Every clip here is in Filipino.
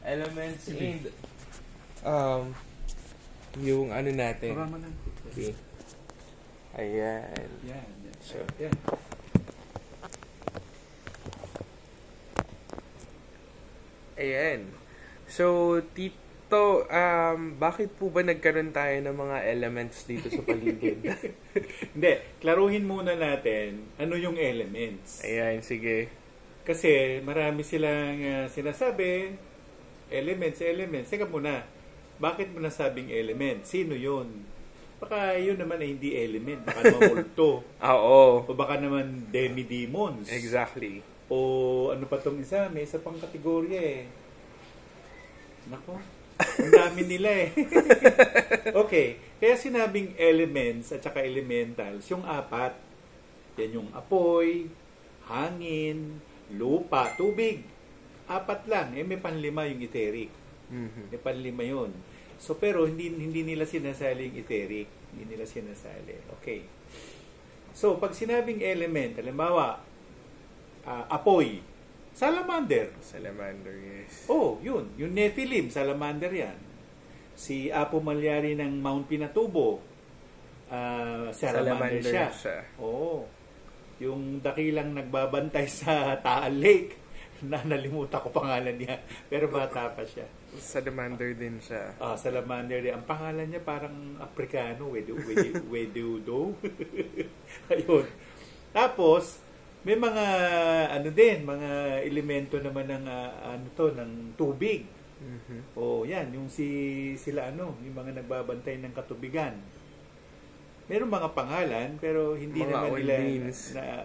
elements and yung ano natin. Okay. Ayan. Yan. So, yan. Ayan. So, Tito, bakit po ba nagkaroon tayo ng mga elements dito sa paligid? Hindi, klaruhin muna natin ano yung elements. Ayan, sige. Kasi marami silang sinasabi, elements. Teka muna, bakit mo nasabing element? Sino yun? Baka yun naman ay hindi element. Baka naman multo. Oo. O baka naman demi-demons. Exactly. O ano pa tong isa? May isa pang kategorya eh. Nako, ang dami nila eh. Okay, kaya sinabing elements at saka elementals, yung apat. Yan yung apoy, hangin, lupa, tubig. Apat lang. Eh, may panlima yung etheric. May panlima yun. So, pero hindi nila sinasali yung etheric. Hindi nila sinasali. Okay. So, pag sinabing element, halimbawa, apoy, salamander. Salamander, yes. Oh, yun. Yung Nephilim, salamander yan. Si Apo Malyari ng Mount Pinatubo, salamander siya. Oo. Yung dakilang nagbabantay sa Taal Lake, na nalimutan ko pangalan niya, pero bata pa siya. Salamander din siya. Salamander din. Ang pangalan niya parang Afrikano, Wedudo. Ayun. Tapos, may mga mga elemento naman ng ng tubig. Oh, yan yung sila yung mga nagbabantay ng katubigan. Meron mga pangalan pero hindi mga naman nila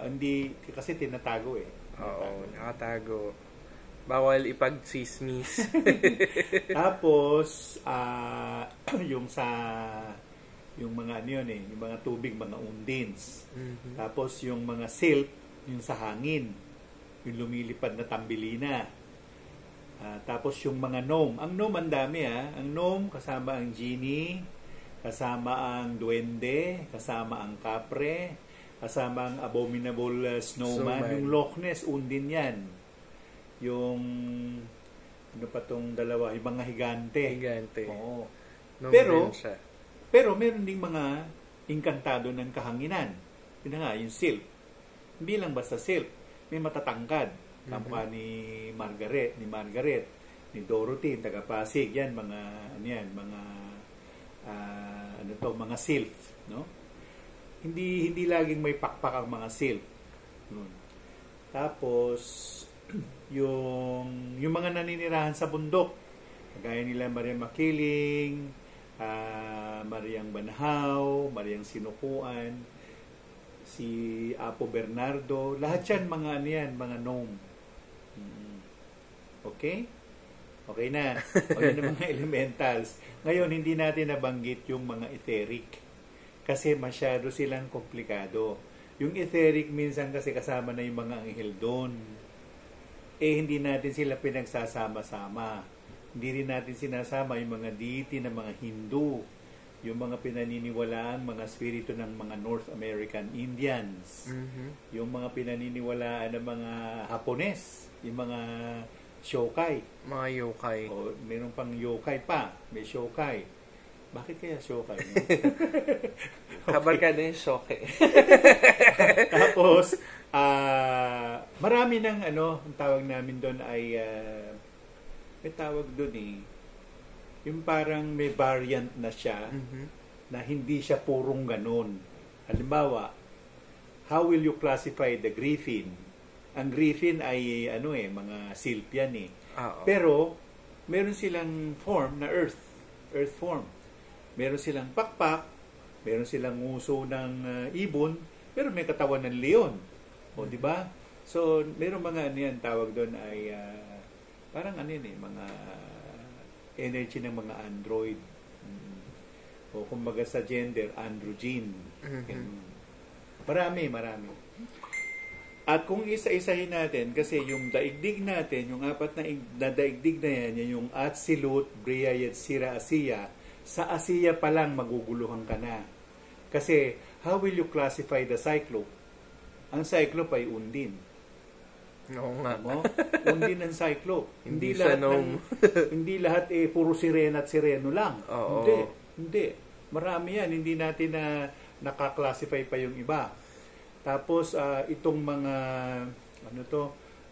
hindi kasi tinatago eh. Oo, nakatago. Bawal ipag-chismis. Tapos yung mga yung mga tubig, mga undins. Tapos yung mga silt, yung sa hangin, yung lumilipad na tambilina. Tapos yung mga gnome. Ang gnome ang dami Ang gnome kasama ang genie, kasama ang duwende, kasama ang kapre, kasama ang abominable snowman. Yung Loch Ness, undin yan. Yung ano pa tong dalawa, yung mga higante. Oo. Pero meron ding mga inkantado ng kahanginan. Yun na nga, yung silt. Hindi lang basta silt. May matatangkad. Kamukha ni Margaret, ni Dorothy, taga-Pasig. Yan, mga silt. No? Hindi laging may pakpak ang mga silt. Tapos, yung mga naninirahan sa bundok, kagaya nila Maria Makiling, Mariang Banhaw, Mariang Sinukuan, si Apo Bernardo, lahat yan mga gnome. Okay? Okay na. O yun ang mga elementals. Ngayon, hindi natin nabanggit yung mga etheric kasi masyado silang komplikado. Yung etheric minsan kasi kasama na yung mga anghel doon. Hindi natin sila pinagsasama-sama. Hindi rin natin sinasama yung mga deity ng mga Hindu, yung mga pinaniniwalaang mga spirito ng mga North American Indians, yung mga pinaniniwalaan ng mga Hapones, yung mga shokai. Mga yokai. O, meron pang yokai pa. May shokai. Bakit kaya shokai? Kabar ka na yung shokai. Tapos, marami ng ang tawag namin doon ay may tawag doon yung parang may variant na siya na hindi siya purong ganun. Halimbawa, how will you classify the griffin? Ang griffin ay mga silp yan Pero meron silang form na earth form. Meron silang pakpak, meron silang nguso ng ibon, pero may katawan ng leon. O di ba? So meron mga tawag doon ay parang mga energy ng mga android. O kumbaga sa gender, androgyne. Marami. At kung isa-isahin natin, kasi yung daigdig natin, yung apat na daigdig na yan yung Atzilut, Bria, Yetzira, Asiya, sa Asiya pa lang maguguluhan ka na. Kasi, how will you classify the Cyclope? Ang Cyclope ay undin. Oo nga. Mo? Undin ng Cyclope. Hindi siya hindi lahat puro sirena at sireno lang. Oo. Hindi. Marami yan. Hindi natin naka-classify pa yung iba. Tapos itong mga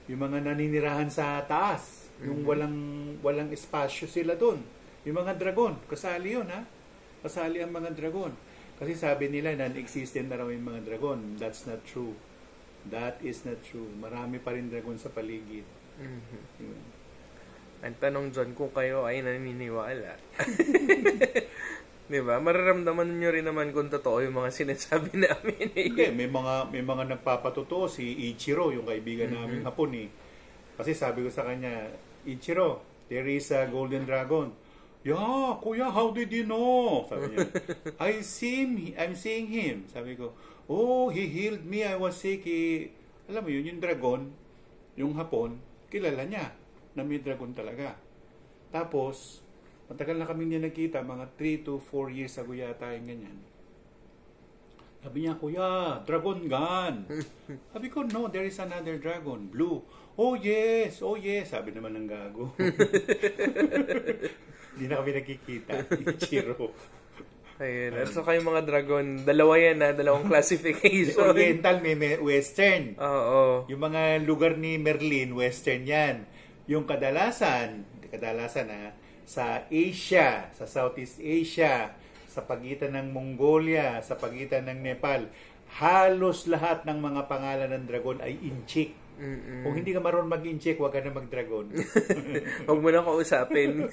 yung mga naninirahan sa taas, yung walang espasyo sila doon. Yung mga dragon, kasali yun ha. Kasali ang mga dragon. Kasi sabi nila non-existent na raw yung mga dragon. That's not true. That is not true. Marami pa rin dragon sa paligid. Yun. Ang tanong dyan kung kayo ay naniniwala. Diba? Mararamdaman nyo rin naman kung totoo yung mga sinasabi namin. Hindi, may mga nagpapatotoo. Si Ichiro, yung kaibigan namin hapon Kasi sabi ko sa kanya, Ichiro, there is a golden dragon. Yeah, kuya, how did you know? Sabi niya, I'm seeing him. Sabi ko, oh, he healed me. I was sick. Alam mo yun, yung dragon, yung hapon, kilala niya na may dragon talaga. Tapos, matagal na kami niya nakita, mga 3 to 4 years ago yata yung ganyan. Sabi niya, kuya, dragon gun. Sabi ko, no, there is another dragon, blue. Oh yes, sabi naman ng gago. Hindi na kami nakikita. Ichiro. Ayun. At so kayong mga dragon, dalawa yan dalawang classification. Oriental, may western. Oo. Yung mga lugar ni Merlin, western yan. Yung kadalasan sa Asia, sa Southeast Asia, sa pagitan ng Mongolia, sa pagitan ng Nepal, halos lahat ng mga pangalan ng dragon ay inchik. Kung hindi ka marunong mag-inchik, huwag ka na mag-dragon. Huwag mo na kausapin.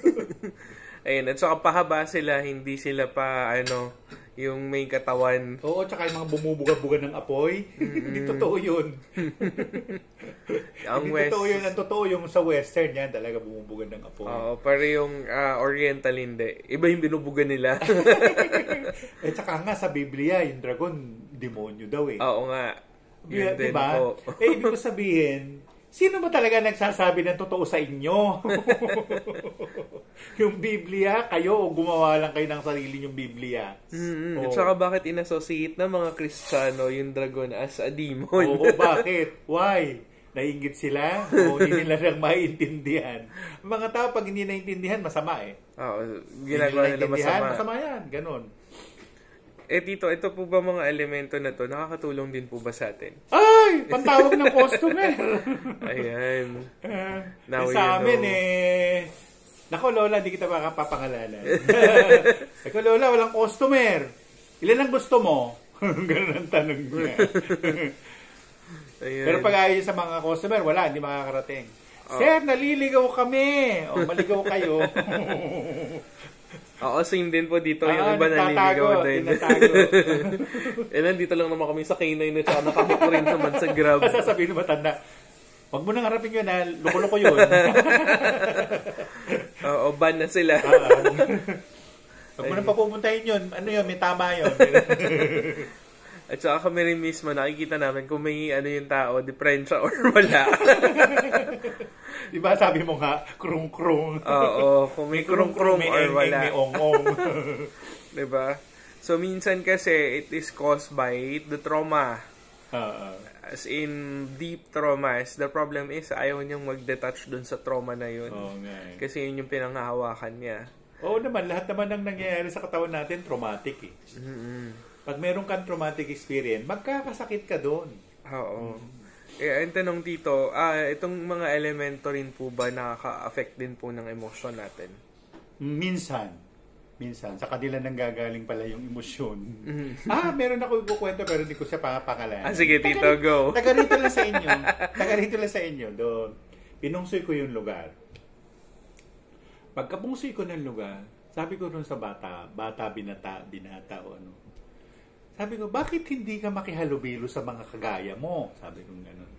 Ayun, at saka pahaba sila, hindi sila pa, yung may katawan. Oo, tsaka yung mga bumubuga-buga ng apoy. Hindi totoo yun. Totoo yun. Ang totoo yung sa western yan, talaga bumubuga ng apoy. Oo, pero yung oriental hindi. Iba yung binubuga nila. Tsaka nga sa Biblia, yung dragon, demonyo daw Oo nga. Diba? Ibig ko sabihin, sino ba talaga nagsasabi ng totoo sa inyo? Yung Biblia, kayo o gumawa lang kayo ng sarili yung Biblia? At saka bakit inassociate ng mga Kristiyano yung dragon as a demon? Oo, bakit? Why? Nainggit sila? O hindi nila lang maiintindihan? Mga tao, pag hindi naintindihan, masama Oo, ginagawa nila masama. Masama yan, ganon. Tito, ito po ba mga elemento na to, nakakatulong din po ba sa atin? Ay! Pantawag ng customer! Ayan. Now sa amin Nako, Lola, di kita makapapangalanan. Nako, Lola, walang customer. Ilan ang gusto mo? Ganun ang tanong niya. Pero pag ayos sa mga customer, wala, hindi makakarating. Sir, naliligaw kami. O, maligaw kayo. Oo, same din po dito. Yung iba naliligaw din. Nandito lang naman kami sa K9 at saka nakahook rin naman sa Grab. Sasabihin mo, matanda, wag mo nang harapin yun, loko-loko yun. Oo, ban na sila. Wag mo nang papupuntahin yun. Ano yun, may tama yun. At saka kami rin mismo, nakikita namin kung may yung tao, diferensya or wala. Diba sabi mo nga, krung-krung. Oo, kung may krung-krung or wala. May ong-ong. Diba? So, minsan kasi, it is caused by the trauma. As in, deep traumas. The problem is, ayaw niyang mag-detach dun sa trauma na yun. Kasi yun yung pinanghahawakan niya. Oo naman, lahat naman ng nangyayari sa katawan natin, traumatic Pag meron kang traumatic experience, magkakasakit ka doon. Oo. Ang tanong dito, itong mga elemento rin po ba nakaka-affect din po ng emosyon natin? Minsan. Sa kanila nang gagaling pala yung emosyon. Meron ako ikukwento pero hindi ko siya pangalan. Sige, Tito, go. Taga rito lang sa inyo. Doon. Pinungsoy ko yung lugar. Pagkapungsoy ko ng lugar, sabi ko doon sa binata o ano. Sabi ko, bakit hindi ka makihalubilo sa mga kagaya mo? Sabi ko gano'n.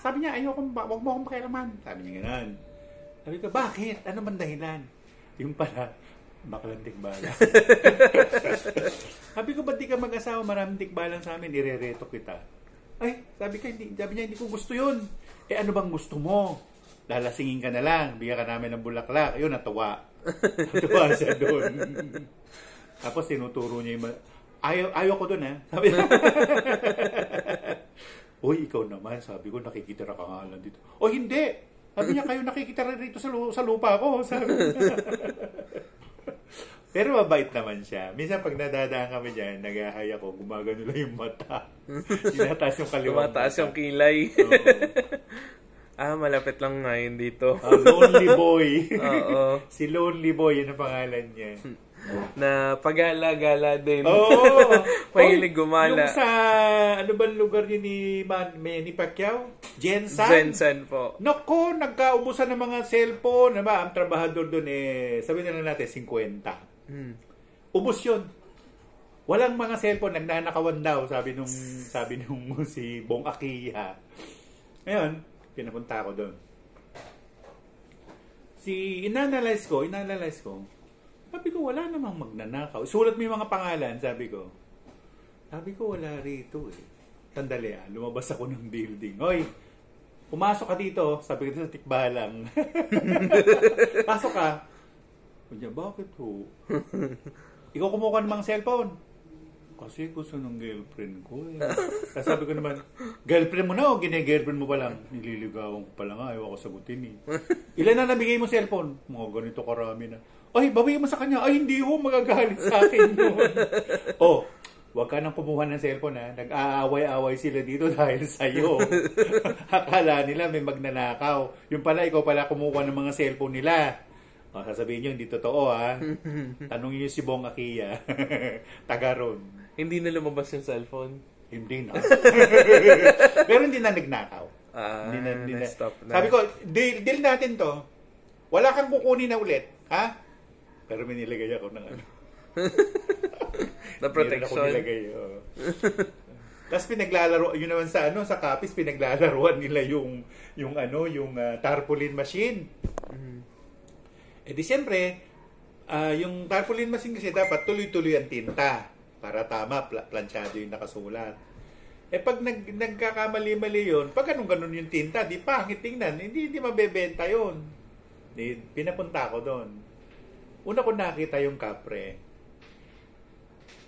Sabi niya, wag mo akong pakialaman. Sabi niya gano'n. Sabi ko, bakit? Ano man dahilan? Yung pala, bakalang tikbala. Sabi ko, ba't di ka mag-asawa? Maraming tikbalang sa amin, irereto kita. Sabi niya, hindi ko gusto yun. Ano bang gusto mo? Lalasingin ka na lang, bigyan ka namin ng bulaklak. Ayun, natuwa. Natuwa siya doon. Tapos tinuturo niya yung ayaw ko doon Sabi Uy, ikaw naman, sabi ko, nakikitira ka nga lang dito. O hindi! Sabi niya, kayo nakikitira dito sa lupa ko. Sabi niya. Pero mabait naman siya. Minsan pag nadadaan kami dyan, nag-ahay ako, gumagano lang yung mata. Tinataas yung kaliwang mata. Tumataas yung kilay. Malapit lang ngayon dito. Lonely Boy. Oo. Si Lonely Boy, yun ang pangalan niya. Na pagala-gala din. Oo. Mahilig gumala. Yung sa, ano ba lugar niya ni Manny Pacquiao? Jensen? Jensen po. Naku, nagkaubusan ng mga cellphone. Diba? Ang trabahador doon sabi na natin, 50. Ubus yun. Walang mga cellphone, nagnanakawan daw, sabi nung si Bong Akiya. Ngayon, pinapunta ako doon. Inanalyze ko, sabi ko, wala namang magnanakaw. Sulat mo yung mga pangalan, sabi ko. Sabi ko, wala rito eh. Sandali lumabas ako ng building. Hoy, pumasok ka dito. Sabi ko sa tikbalang. Pasok ka. Kanya, bakit ho? Ikaw kumuha ka ng mga cellphone. Kasi gusto ng girlfriend ko eh. Kasi sabi ko naman, girlfriend mo na o gine-girlfriend mo pa lang? Nililigawan ko pa lang ayaw ako sagutin eh. Ilan na nabigay mo cellphone? Mga ganito karami na. Ay, babayin mo sa kanya. Ay, hindi ho, magagalit sa akin yun. Huwag ka nang kumuha ng cellphone ha. Nag-aaway-aaway sila dito dahil sa'yo. Akala nila may magnanakaw. Yung pala, ikaw pala kumuha ng mga cellphone nila. Sasabihin nyo, hindi totoo ha. Tanungin nyo si Bong Akiya. Taga ron. Hindi na lumabas yung cellphone? Hindi na. Pero hindi na nagnakaw. Hindi na. Stop na. Sabi ko, deal natin to. Wala kang kukunin na ulit. Ha? Pero may nilagay ako ng ano. Na protection. Tapos pinaglalaro, yun naman sa Capiz, pinaglalaruan nila yung tarpaulin machine. Di siyempre, yung tarpaulin machine kasi dapat tuloy-tuloy ang tinta para tama, planchado yung nakasulat. Pag nagkakamali-mali yun, pag ganun yung tinta, di pangit tingnan, hindi mabebenta yun. Pinapunta ko doon. Una ko nakita yung kapre.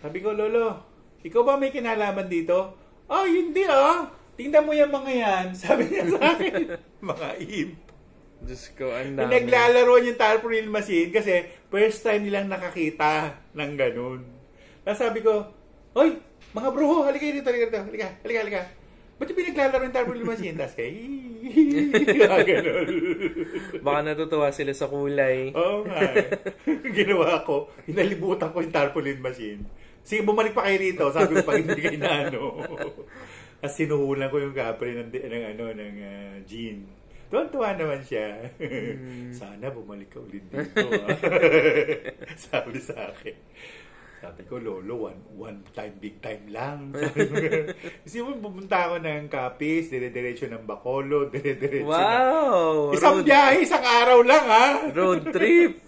Sabi ko, Lolo, ikaw ba may kinalaman dito? Hindi tingnan mo yung mga yan. Sabi niya sa akin, mga imp. Diyos ko, ang dami. Naglalaro yung tarpaulin machine kasi first time nilang nakakita ng ganun. Tapos sabi ko, Hoy, mga bro, halika dito. Halika. Ba't yung pinaglalaro yung tarpaulin machine? Tapos ganun. Baka natutuwa sila sa kulay. Oo nga. Ginawa ko, hinalibutan ko yung tarpaulin machine. Sige, bumalik pa kayo rito. Sabi ko, pag hindi kayo na Tapos sinuhulan ko yung kapre ng Jean. Tuwan-tuwa naman siya. Sana bumalik ka ulit dito. Sabi sa akin. Sabi ko, Lolo, one time, big time lang. Kasi mo, pupunta ako ng Capiz, dire-diretso ng Bacolod, dire-diretso isang biyahe, isang araw lang, ha? Road trip.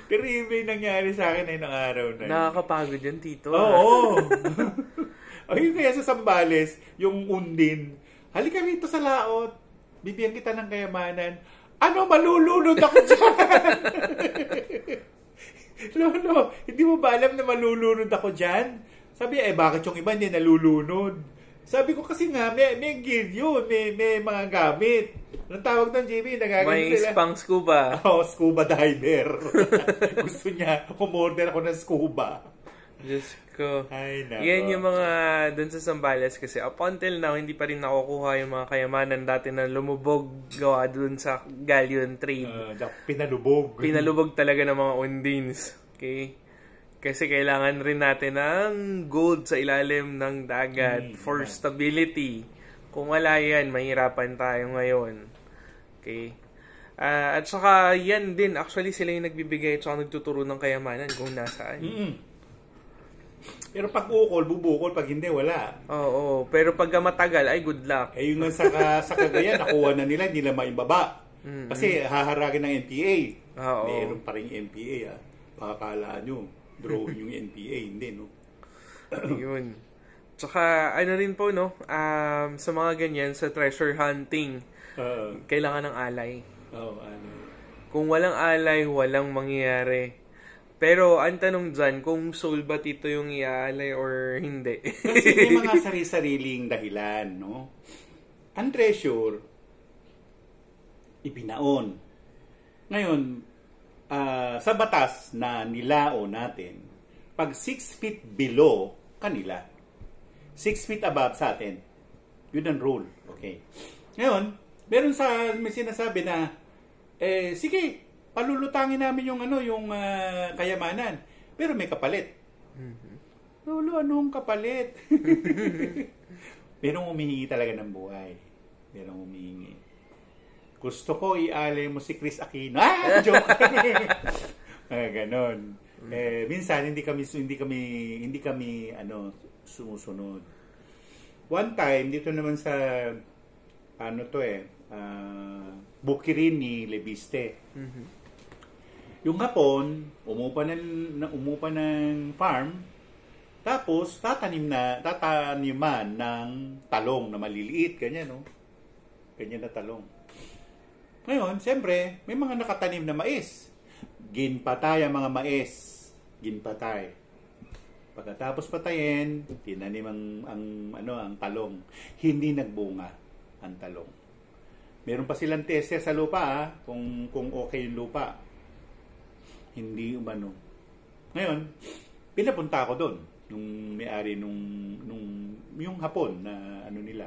Terrible nangyari sa akin ay ng araw na yun. Nakakapagod yun, Tito. Oo. Ayun kaya sa Sambales, yung undin, halika rito sa laot, bibigyan kita ng kayamanan. Malulunod ako dyan? Lolo, hindi mo ba alam na malulunod ako dyan? Sabi, bakit yung iba hindi nalulunod? Sabi ko kasi nga, may gear yun, may mga gamit. Anong tawag doon, JB? May pang scuba. Scuba diver. Gusto niya, umorder ako ng scuba. Diyos ko. Ay, nako. Yan yung mga dun sa Zambales kasi up until now, hindi pa rin nakukuha yung mga kayamanan dati na lumubog gawa dun sa galleon trade. Pinalubog. Pinalubog talaga ng mga undins. Okay? Kasi kailangan rin natin ng gold sa ilalim ng dagat for stability. Kung wala yan, mahirapan tayo ngayon. Okay? At saka yan din, actually sila yung nagbibigay at saka nagtuturo ng kayamanan kung nasaan. Pero pag bubukol, pag hindi, wala. Oo, pero pag matagal, ay good luck. Yung sa Cagayan, nakuha na nila, hindi nila maibaba. Kasi haharagin ng NPA. Meron pa rin NPA, Pakakalaan nyo. Drawing yung NPA, hindi, no? Yun. Tsaka, rin po, no? Sa mga ganyan, sa treasure hunting, kailangan ng alay. Alay. Kung walang alay, walang mangyayari. Pero ang tanong dyan, kung soul ba ito yung iaalay or hindi? Kasi may mga sari-sariling dahilan, no? Ang treasure, ibinaon. Ngayon, sa batas na nilao natin, pag 6 feet below kanila, 6 feet above sa atin, yun ang rule. Okay. Ngayon, may sinasabi na, sige, palulutangin namin yung kayamanan. Pero may kapalit. Mm-hmm. Lolo, anong kapalit? Merong humihingi talaga ng buhay. Merong humihingi. Gusto ko ialay mo si Chris Aquino. Joke. Ganon. Minsan hindi kami sumusunod. One time dito naman sa Bukirin ni Lebiste. Mm-hmm. Yung hapon, umupa ng farm, tapos tataniman ng talong na maliliit, ganyan, no? Ganyan na talong. Ngayon, siyempre, may mga nakatanim na mais. Ginpatay ang mga mais. Ginpatay. Pagkatapos patayin, tinanim ang talong. Hindi nagbunga ang talong. Meron pa silang tester sa lupa, kung okay yung lupa. Hindi umano. Ngayon, pinapunta ako doon nung may-ari yung hapon na nila.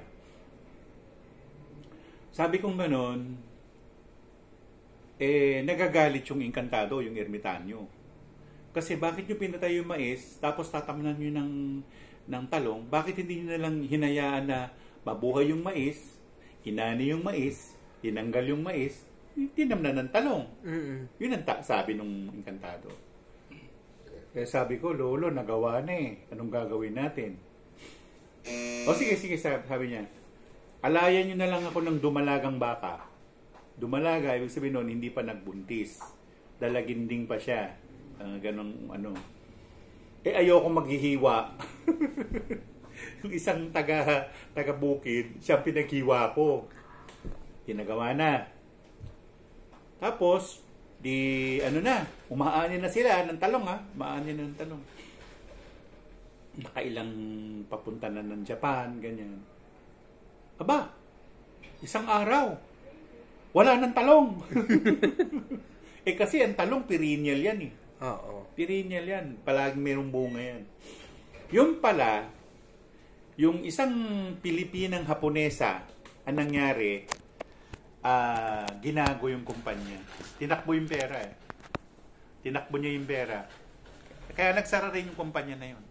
Sabi kong gano'n, nagagalit yung inkantado, yung ermitanyo. Kasi bakit nyo pinatay yung mais, tapos tatamnan nyo ng talong, bakit hindi nyo nalang hinayaan na mabuhay yung mais, inani yung mais, tinanggal yung mais, tinamnan ng talong. Mm-hmm. Yun ang sabi nung inkantado. Kaya sabi ko, Lolo, nagawa na eh. Anong gagawin natin? O sige, sabi niya. Alayan nyo na lang ako ng dumalagang baka. Dumalaga, ibig sabihin nun, hindi pa nagbuntis. Dalaginding pa siya. Ganong ayoko maghihiwa. Yung isang taga-bukid, siyang pinaghiwa ko. Ginagawa na. Tapos, umaanin na sila ng talong, umaanin na ng talong. Nakailang papunta na ng Japan, ganyan. Aba, isang araw, wala ng talong. Kasi ang talong, perennial yan eh. Oo. Perennial yan. Palaging mayroong bunga yan. Yung pala, yung isang Pilipinang Haponesa, ang nangyari, ginago yung kumpanya. Tinakbo yung pera eh. Tinakbo niya yung pera. Kaya nagsara rin yung kumpanya na yun.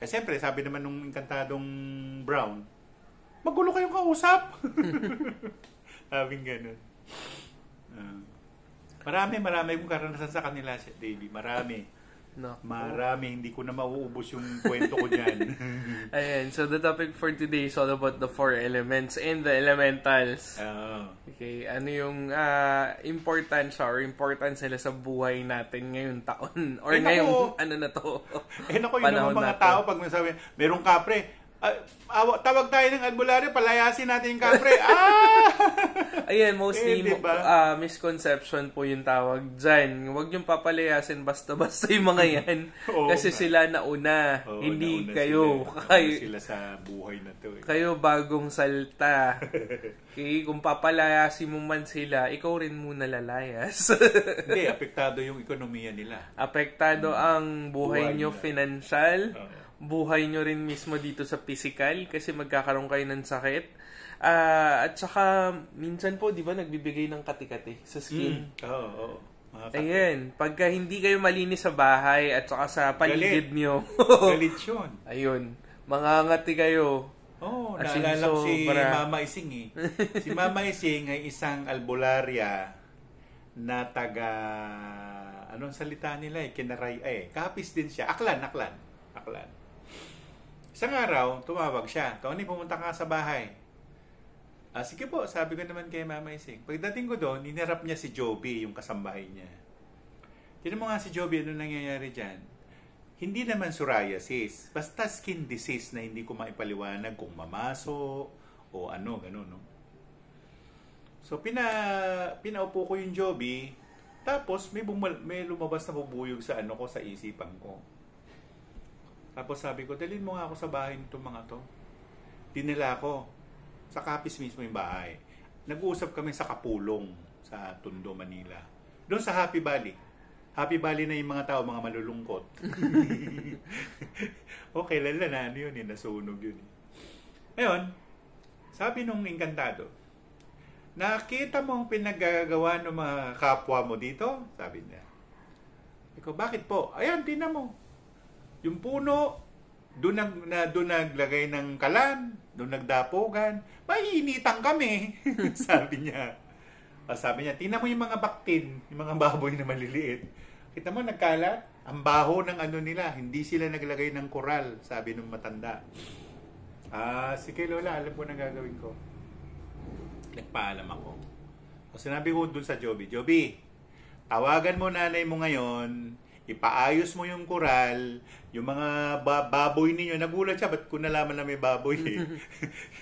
Siyempre, sabi naman nung inkantadong Brown, magulo kayong kausap. Sabing ganun. Marami kong karanasan sa kanila, Davey. Marami. No. Marami. Hindi ko na mauubos yung kwento ko dyan. Ayan. So, the topic for today is all about the 4 elements and the elementals. Okay. Ano yung importance nila sa buhay natin ngayong taon? Or ngayong, na to? Naku, yun naman mga tao, pag masabi, merong kapre, tawag tayo ng albularyo, palayasin natin yung kapre. Ayan, mostly diba? Misconception po yung tawag dyan. Huwag yung papalayasin basta-basta yung mga yan. Kasi sila nauna. Hindi nauna kayo. Sila sa buhay na to. Kayo bagong salta. Okay, kung papalayasin mo man sila, ikaw rin muna lalayas. Hindi, apektado yung ekonomiya nila. Apektado ang buhay nyo nila. Financial. Buhay nyo rin mismo dito sa physical kasi magkakaroon kayo ng sakit. At saka, minsan po, di ba, nagbibigay ng kati-kati sa skin? Oo. Ayan, pagka hindi kayo malinis sa bahay at saka sa paligid nyo. Galit yun. Ayun, mangangati kayo. Naalala ko si Mama Ising eh. Si Mama Ising ay isang albularya na taga, anong salita nila Kinaray, kapis din siya. Aklan. Isang araw, tumawag siya. Tony, pumunta ka sa bahay. Sige po, sabi ko naman kay Mama Ising. Pagdating ko doon, inirap niya si Joby, yung kasambahay niya. Tinan mo nga si Joby, ano nangyayari dyan? Hindi naman psoriasis. Basta skin disease na hindi ko maipaliwanag kung mamaso o gano'n, no? So, pinaupo ko yung Joby. Tapos, may lumabas na bubuyog sa sa isipan ko. Tapos sabi ko, dalhin mo nga ako sa bahay nitong mga to. Dinala ko. Sa Capiz mismo yung bahay. Nag-uusap kami sa Kapulong, sa Tondo, Manila. Doon sa Happy Valley. Happy Valley na yung mga tao, mga malulungkot. Okay, lala na, ano yun, nasunog yun. Ngayon, sabi nung engkantado, nakita mo ang pinagagawa ng mga kapwa mo dito? Sabi niya. Ikaw, bakit po? Ayan, tingnan mo. Yung puno, doon naglagay ng kalan, doon nagdapogan, maiinitan kami. Sabi niya. Sabi niya, tingnan mo yung mga baktin, yung mga baboy na maliliit. Kita mo, nagkalat. Ang baho ng nila, hindi sila naglagay ng koral, sabi ng matanda. Sige Lola, alam ko na gagawin ko. Nagpaalam ako. So, sinabi ko dun sa Joby, tawagan mo nanay mo ngayon, ipaayos mo yung koral, yung mga baboy ninyo, nagulat siya, ba't ko nalaman na may baboy eh.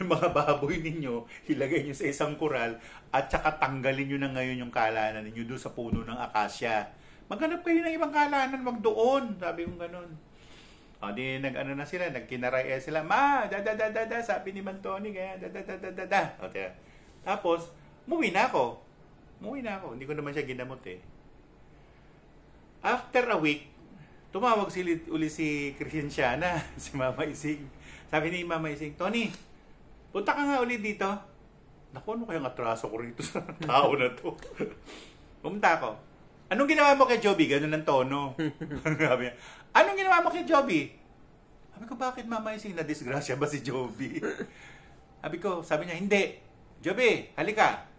Yung mga baboy ninyo, ilagay nyo sa isang koral, at saka tanggalin nyo na ngayon yung kalanan ninyo doon sa puno ng akasya. Maghanap kayo ng ibang kalanan, wag doon. Sabi ko ganun. Di nag-ano na sila, nagkinaray sila, ma, sabi ni Mantoni, kaya, Okay. Tapos, umuwi na ako. Hindi ko naman siya ginamot eh. After a week, tumawag uli si Crescenciana, si Mama Ising. Sabi ni Mama Ising, Tony, punta ka nga uli dito. Naku, ano kayang atraso ko rito sa tao na to? Pumunta ako. Anong ginawa mo kay Joby? Ganun ang tono. Sabi niya, anong ginawa mo kay Joby? Sabi ko, bakit Mama Ising? Na-disgrasya ba si Joby? Sabi niya, hindi. Joby, halika.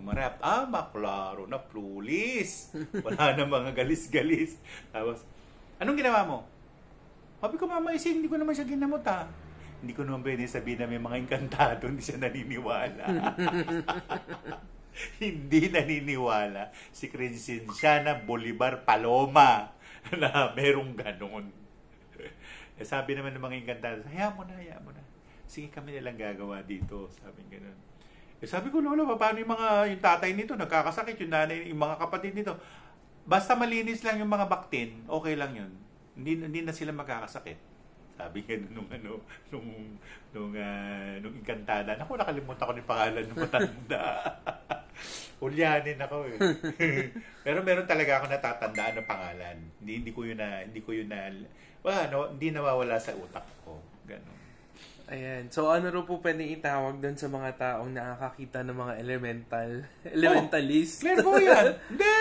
Marap, maklaro na, plulis. Wala na mga galis-galis. Tapos, anong ginawa mo? Sabi ko, Mama Ising, hindi ko naman siya ginamot Hindi ko naman pwede sabihin na may mga engkantado, hindi siya naniniwala. Hindi naniniwala si Crescenciana Bolivar Paloma na merong ganon. Sabi naman ng mga engkantado, hayaan mo na. Sige, kami nilang gagawa dito. Sabi ganon. Sabi ko, Lola, paano yung tatay nito, nagkakasakit, yung nanay, yung mga kapatid nito. Basta malinis lang yung mga baktin, okay lang yun. Hindi na sila magkakasakit. Sabi nga nung engkantada. Naku, nakalimutan ko yung pangalan ng matanda. Ulyanin ako eh. Pero meron talaga ako natatandaan ng pangalan. Hindi nawawala sa utak ko. Ganon. Ayan. So, ano rin po pwedeng itawag doon sa mga taong nakakakita ng mga elementalist? Clairvoyant! Hindi!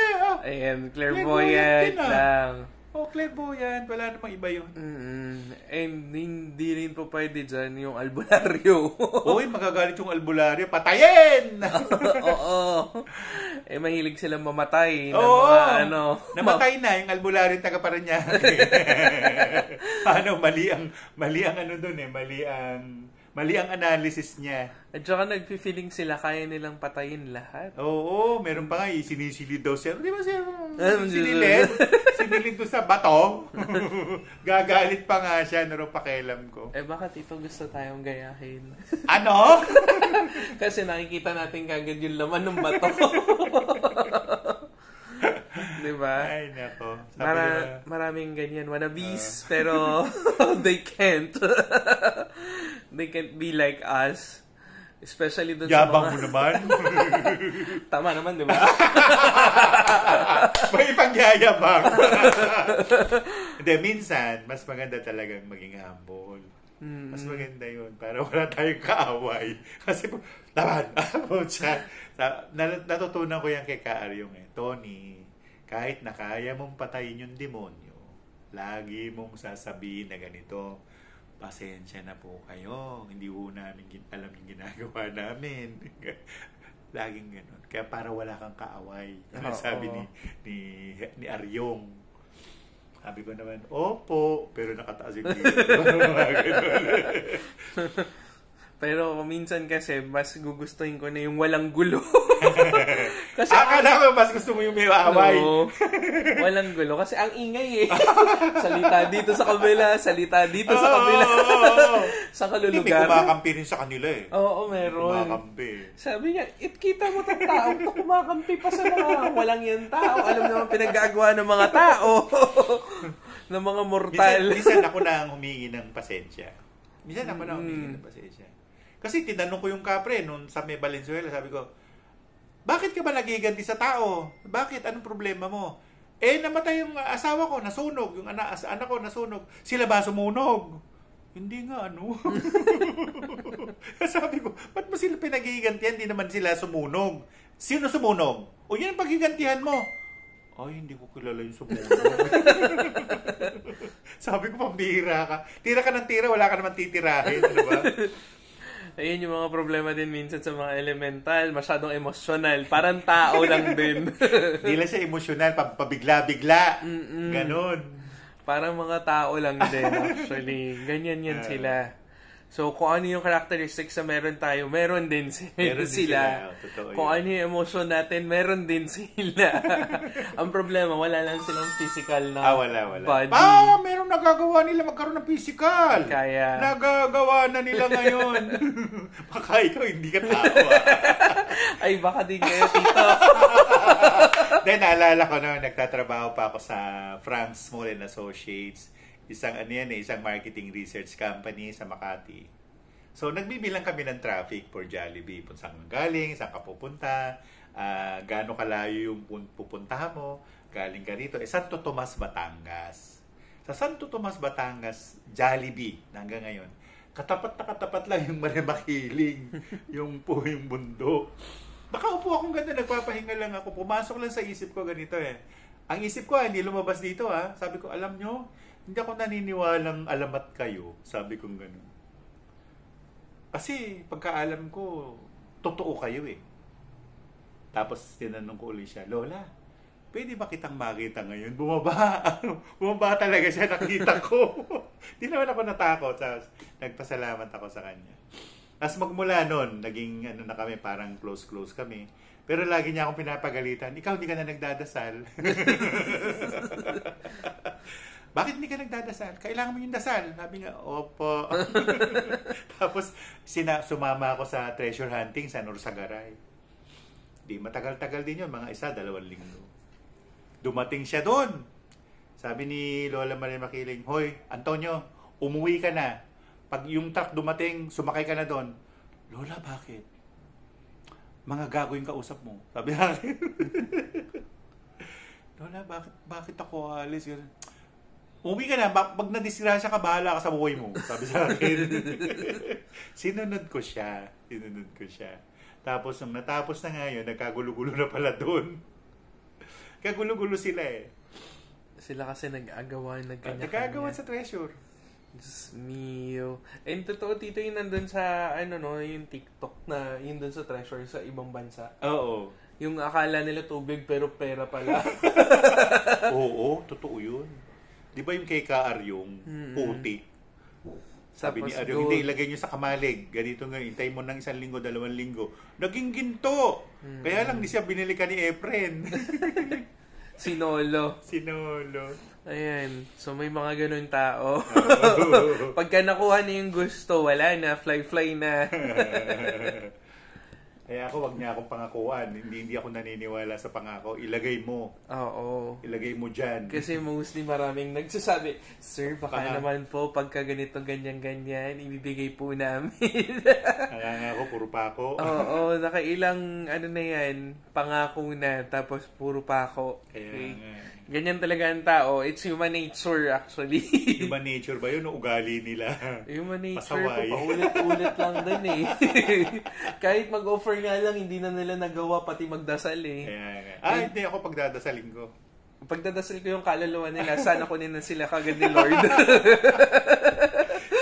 Ayan, clairvoyant lang. Clairvoyant. Wala namang iba yun. And hindi rin po pwede dyan yung albularyo. Magagalit yung albularyo. Patayin! Oo. Mahilig silang mamatay. Mga namatay na yung albularyo taga Parañaque. Mali ang analysis niya. At saka nagpi-feeling sila, kaya nilang patayin lahat. Oo, meron pa nga, sinisilid daw siya. Di ba siya sinilid doon sa bato? Gagalit pa nga siya, pakialam ko. Bakit ito gusto tayong gayahin? Ano? Kasi nakikita natin kagad yung laman ng bato. Diba? Ay, nako. Maraming ganyan wannabes, pero they can't. They can't be like us. Especially dun sa mga... Yabang mo naman. Tama naman, di ba? May ipagyayabang. Hindi, minsan, mas maganda talagang maging humble. Mas maganda yun. Para wala tayong kaaway. Kasi, taman, natutunan ko yan kay Kaaryong Tony, kahit na kaya mong patayin yung demonyo, lagi mong sasabihin na ganito, pasensya na po kayo, hindi po namin alam yung ginagawa namin. Laging gano'n. Kaya para wala kang kaaway. Sabi ni Aryong. Sabi ko naman, opo, pero nakataas yung Pero minsan kasi, mas gugustuhin ko na yung walang gulo. Kasi akala ko mas gusto mo yung may away. No, walang gulo. Kasi ang ingay eh. Salita dito sa kabila, salita dito sa kabila. Sa kalulugar. May kumakampi rin sa kanila eh. Oo, meron. Kumakampi. Sabi niya, kita mo itong tao na kumakampi pa sa mga walang yan tao. Alam naman pinagagawa ng mga tao. ng mga mortal. Minsan ako na ang humingi ng pasensya. Kasi tinanong ko yung kapre nung sa may Valenzuela, sabi ko, bakit ka ba nagiganti sa tao? Bakit? Anong problema mo? Namatay yung asawa ko, nasunog. Yung anak ko, nasunog. Sila ba sumunog? Hindi nga, Sabi ko, ba't mo sila pinagigantihan? Hindi naman sila sumunog. Sino sumunog? O yun ang pagigantihan mo. Ay, hindi ko kilala yung sumunog. Sabi ko, pambihira ka. Tira ka ng tira, wala ka naman titirahin. Ano ba? Ayun yung mga problema din minsan sa mga elemental. Masyadong emosyonal. Parang tao lang din. Hindi lang siya emosyonal. Pabigla-bigla. Ganon. Parang mga tao lang din actually. Ganyan yan sila. So, kung ano yung characteristics na meron tayo, meron din sila. Kung ano yung emotion natin, meron din sila. Ang problema, wala lang silang physical na body. Meron nagagawa nila magkaroon ng physical. Kaya. Nagagawa na nila ngayon. Baka ikaw, hindi ka tao. Ay, baka din kayo, tito. Then, naalala ko nagtatrabaho pa ako sa Frank Small & Associates. Isang marketing research company sa Makati. So, nagbibilang kami ng traffic for Jollibee. Kung saan galing, saan ka pupunta, gaano kalayo yung pupuntahan mo, galing ka rito. Santo Tomas, Batangas. Sa Santo Tomas, Batangas, Jollibee, hanggang ngayon, katapat lang yung Marimakiling, yung bundok. Nakaupo akong ganda, nagpapahinga lang ako. Pumasok lang sa isip ko ganito eh. Ang isip ko, hindi lumabas dito Sabi ko, alam nyo, hindi ako naniniwalang alamat kayo. Sabi kong gano'n. Kasi pagkaalam ko, totoo kayo eh. Tapos tinanong ko ulit siya, Lola, pwede ba kitang makita ngayon? Bumaba talaga siya, nakita ko. Di naman ako natakot. Nagpasalamat ako sa kanya. Tapos magmula nun, naging na kami, parang close kami. Pero lagi niya akong pinapagalitan, ikaw hindi ka na nagdadasal. Bakit hindi ka nagdadasal? Kailangan mo yung dasal. Sabi niya, opo. Tapos, sumama ako sa treasure hunting sa Norsagaray. Di matagal-tagal din yun, mga 1-2 linggo. Dumating siya doon. Sabi ni Lola Maria Makiling, hoy, Antonio, umuwi ka na. Pag yung truck dumating, sumakay ka na doon. Lola, bakit? Mga gago yung kausap mo. Sabi niya, Lola, bakit ako alis? Umuwi ka na, pag nadisgrasya ka, bahala ka sa buhay mo. Sabi sa akin. Sinunod ko siya. Tapos, nung natapos na ngayon, nagkagulo-gulo na pala doon. Kagulo-gulo sila eh. Sila kasi nag-agawan, nagkagawan sa treasure. Diyos mio. And totoo, tito, yung nandun sa, yung TikTok na, yun dun sa treasure sa ibang bansa. Oo. Yung akala nila tubig, pero pera pala. Oo, totoo yun. Di ba yung kay Kaar yung puti? Sabi ni Aryo, hindi, ilagay nyo sa kamalig. Ganito nga, hintay mo ng 1 linggo, 2 linggo. Naging ginto. Kaya lang, di siya binili ka ni Efren. Sinolo. Ayan. So, may mga ganun tao. Pagka nakuha na yung gusto, wala na. Fly na. Kaya ako, wag niya akong pangakuan. Hindi ako naniniwala sa pangako. Ilagay mo. Oo. Ilagay mo dyan. Kasi mostly maraming nagsasabi, Sir, baka naman po, pagka ganito, ganyan, ibibigay po namin. Kaya nga ako, puro pako. Oo, nakailang, na yan, pangako na, tapos puro pako. Kaya nga. Ganyan talaga ang tao. It's human nature, actually. Human nature ba yun? O ugali nila? Human nature Pasaway. ko, paulit-ulit lang din eh. Kahit mag-offer nga lang, hindi na nila nagawa pati magdasal eh. Hindi ako pagdadasalin ko. Pagdadasal ko yung kaluluwa nila, sana kunin na sila kagad ni Lord.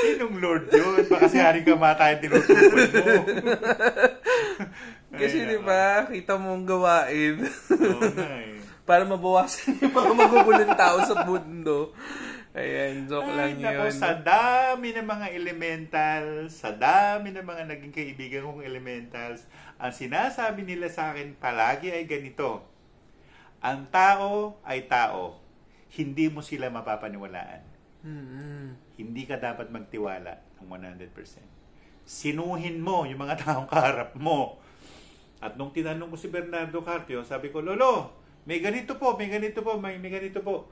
Sinong Lord yun? Baka si Haring Kamatayan tinutukoy mo. Kasi diba, kita mo ang gawain. Oo nga eh. Para mabawasan yung mga magugulong tao sa mundo. Ayan, joke lang nako, yun. sa dami ng mga elementals, sa dami ng mga naging kaibigan kong elementals, ang sinasabi nila sa akin palagi ay ganito: ang tao ay tao. Hindi mo sila mapapaniwalaan. Hindi ka dapat magtiwala ng 100%. Sinuhin mo yung mga taong kaharap mo. At nung tinanong ko si Bernardo Carpio, sabi ko, Lolo, may ganito po, may ganito po, may ganito po.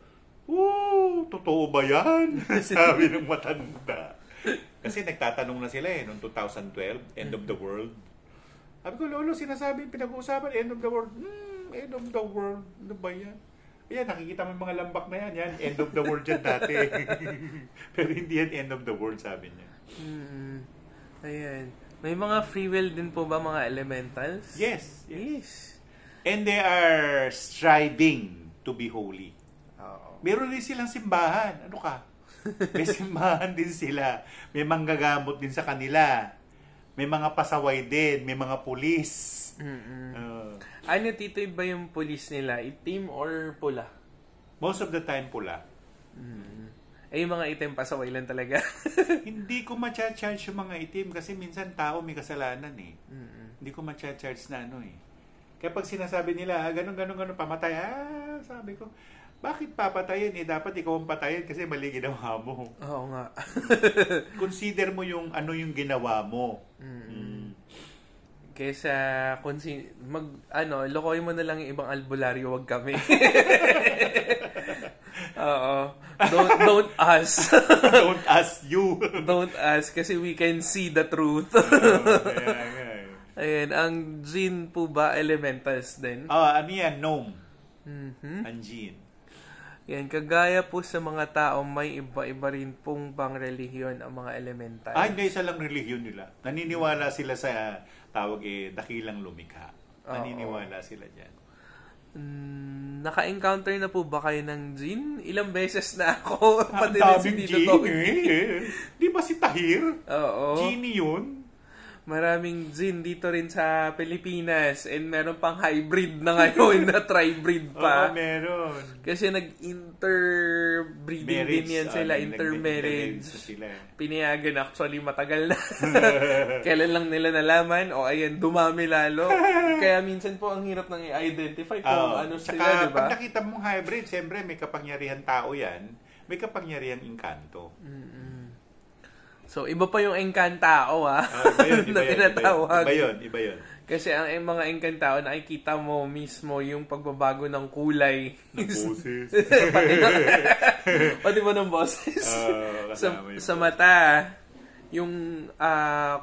Totoo ba yan? Sabi ng matanda. Kasi nagtatanong na sila noong 2012, end of the world. Sabi ko, Lolo, sinasabi, pinag-uusapan, end of the world. End of the world. Ano ba yan? Ayan, nakikita mo yung mga lambak na yan. Yan, end of the world yan dati. Pero hindi yan end of the world, sabi niya. Ayan. May mga free will din po ba mga elementals? Yes. And they are striving to be holy. Meron din silang simbahan. Ano ka? May simbahan din sila. May manggagamot din sa kanila. May mga pasaway din. May mga pulis. Ano, Tito, ba yung pulis nila? Itim or pula? Most of the time, pula. Yung mga itim, pasaway lang talaga. Hindi ko ma-charge yung mga itim kasi minsan tao may kasalanan eh. Hindi ko ma-charge na Kaya pag sinasabi nila, ganun, pamatay. Sabi ko, bakit papatayin? Dapat ikaw ang patayin kasi mali ginawa mo. Oo nga. Consider mo yung ano yung ginawa mo. Kaysa lokoy mo na lang yung ibang albularyo, wag kami. Oo. Don't ask. Don't ask you. Don't ask kasi we can see the truth. Ayan, ang gene po ba elementals din? Ano yan? Gnome. Ang gene. Yan, kagaya po sa mga tao, may iba-iba rin pong bang relihiyon ang mga elemental. Hindi, isa lang relihiyon nila. Naniniwala sila sa tawag dakilang lumikha. Naniniwala sila dyan. Naka-encounter na po ba kayo ng Jin? Ilang beses na ako. Ang daming Jin Di ba si Tahir? Oo. Genie yun. Maraming Jin dito rin sa Pilipinas. And meron pang hybrid na ngayon na tri-breed pa. Oo, meron. Kasi nag-interbreeding din yan sila. Intermarriage. Pinayagan actually matagal na. Kailan lang nila nalaman? Ayan, dumami lalo. Kaya minsan po ang hirap nang i-identify kung ano sila, diba? Pag nakita mong hybrid, siyempre may kapangyarihan tao yan. May kapangyarihan inkanto. So, iba pa yung enkantao, Iba yun. Kasi ang mga enkantao, nakikita mo mismo yung pagbabago ng kulay. Ng boses. Pati mo ng boses. Sa mata. Yung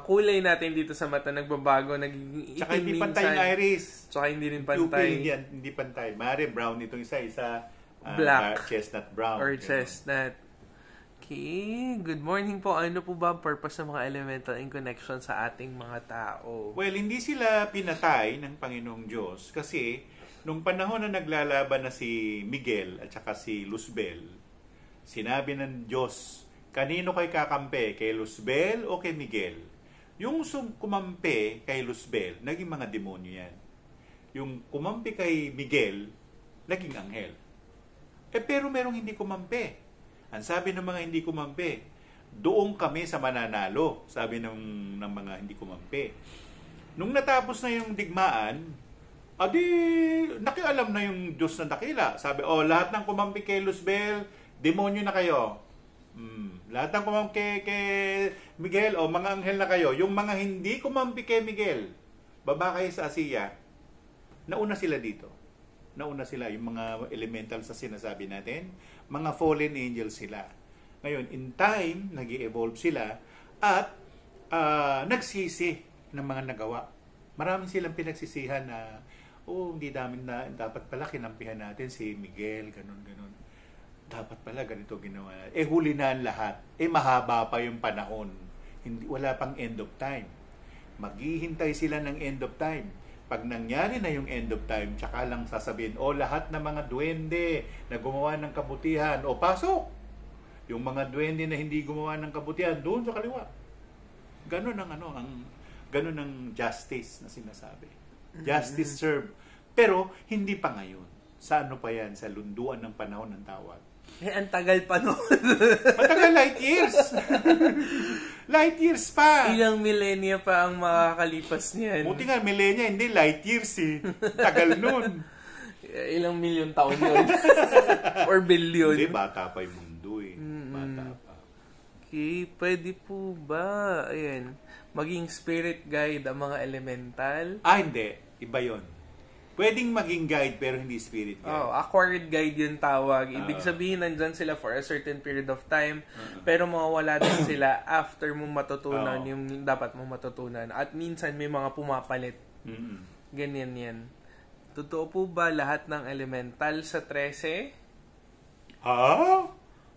kulay natin dito sa mata nagbabago, nagiging itim. Tsaka hindi pantay yung iris. Tsaka hindi rin pantay. Hindi pantay. Mare brown itong isa black. Chestnut brown. Or chestnut. Okay. Good morning po. Ano po ba ang purpose ng mga elemental in connection sa ating mga tao? Well, hindi sila pinatay ng Panginoong Diyos kasi nung panahon na naglalaban na si Miguel at saka si Luzbel, sinabi ng Diyos, kanino kay kakampi? Kay Luzbel o kay Miguel? Yung kumampi kay Luzbel, naging mga demonyo yan. Yung kumampi kay Miguel, naging anghel. Pero merong hindi kumampi. Ang sabi ng mga hindi kumampi, doon kami sa mananalo, sabi ng mga hindi kumampi. Nung natapos na yung digmaan, nakialam na yung Diyos na dakila. Sabi, lahat ng kumampi kay Luzbel, demonyo na kayo. Lahat ng kumampi kay Miguel, mga anghel na kayo. Yung mga hindi kumampi kay Miguel, baba kayo sa Asiya, nauna sila dito. Nauna sila, yung mga elementals sa sinasabi natin, mga fallen angels sila. Ngayon, in time, nag-evolve sila at nagsisi ng mga nagawa. Marami silang pinagsisihan na, hindi namin na, dapat pala kinampihan natin si Miguel, ganun. Dapat pala ganito ginawa. Huli na ang lahat. Mahaba pa yung panahon. Wala pang end of time. Maghihintay sila ng end of time. Pag nangyari na yung end of time, tsaka lang sasabihin, lahat ng mga duwende na gumawa ng kabutihan, pasok! Yung mga duwende na hindi gumawa ng kabutihan, doon sa kaliwa. Ganun ang justice na sinasabi. Justice served. Pero, hindi pa ngayon. Sa ano pa yan? Sa lunduan ng panahon ng tawag. Ang tagal pa nun. Matagal, light years. Light years pa. Ilang millennia pa ang makakalipas niyan. Buti nga, millennia, hindi light years eh. Tagal nun. Ilang milyon taon yun. Or billion. Hindi, bata pa yung mundo eh. Bata pa. Okay, pwede po ba, ayan, maging spirit guide ang mga elemental? Hindi. Iba yon. Pwedeng maging guide pero hindi spirit guide. Acquired guide yung tawag. Ibig sabihin, nandyan sila for a certain period of time, pero mawawala din sila after mo matutunan yung dapat mo matutunan. At minsan may mga pumapalit. Ganyan yan. Totoo po ba lahat ng elemental sa 13?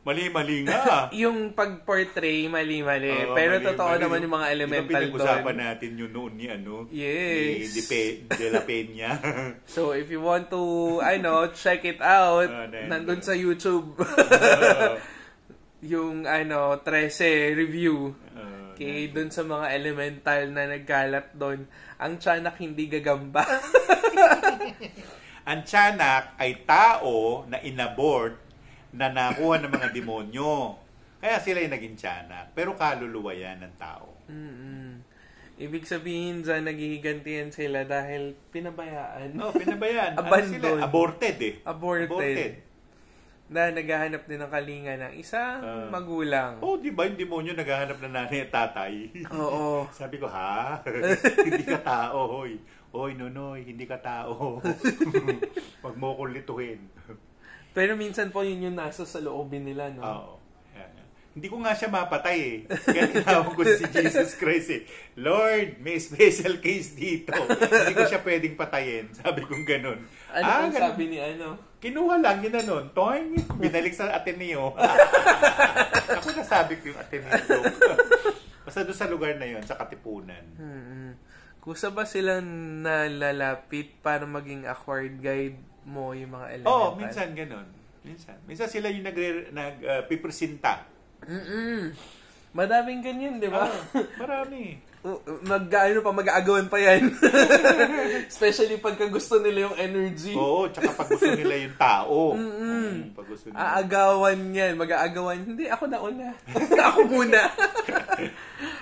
Mali-mali nga. Yung pag-portray, mali-mali. Pero totoo naman yung mga elemental doon. Pinag-usapan natin yung noon ni Yes. De La Peña. So, if you want to, check it out, nandun sa YouTube. Yung, 13 review. Okay, dun sa mga elemental na nagkalat doon. Ang tiyanak hindi gagamba. Ang tiyanak ay tao na inabort na nakuha ng mga demonyo. Kaya sila yung naging tiyanak. Pero kaluluwa yan ng tao. Ibig sabihin dyan, naghihigantihan sila dahil pinabayaan. Pinabayaan. Abandon. Sila? Aborted eh. Aborted. Na naghahanap din ng kalinga ng isang magulang. Di ba yung demonyo naghahanap ng nanay at tatay? Oo. Sabi ko, hindi ka tao, hoy. Hoy, Nonoy, hindi ka tao. Huwag mo akong lituhin. Pero minsan po yun yung nasa sa loobin nila, no? Oo. Hindi ko nga siya mapatay eh. Kaya tinawag ko si Jesus Christ eh. Lord, may special case dito. Hindi ko siya pwedeng patayin. Sabi kong ganun. Ano sabi ni Kinuha lang, ginanon. Toing, binalik sa Ateneo. Ako nasabi ko yung Ateneo. Basta doon sa lugar na yon sa Katipunan. Kusa ba silang nalalapit para maging acquired guide mo yung mga elemental? Minsan ganun. Minsan sila yung nagpipresenta. Madaming ganyan, di ba? Marami. Mag-aagawan pa yan. Especially pagka gusto nila yung energy. Oo, tsaka pag gusto nila yung tao. Pag gusto nila. Aagawan yan. Mag-aagawan. Hindi, ako na una. Ako muna.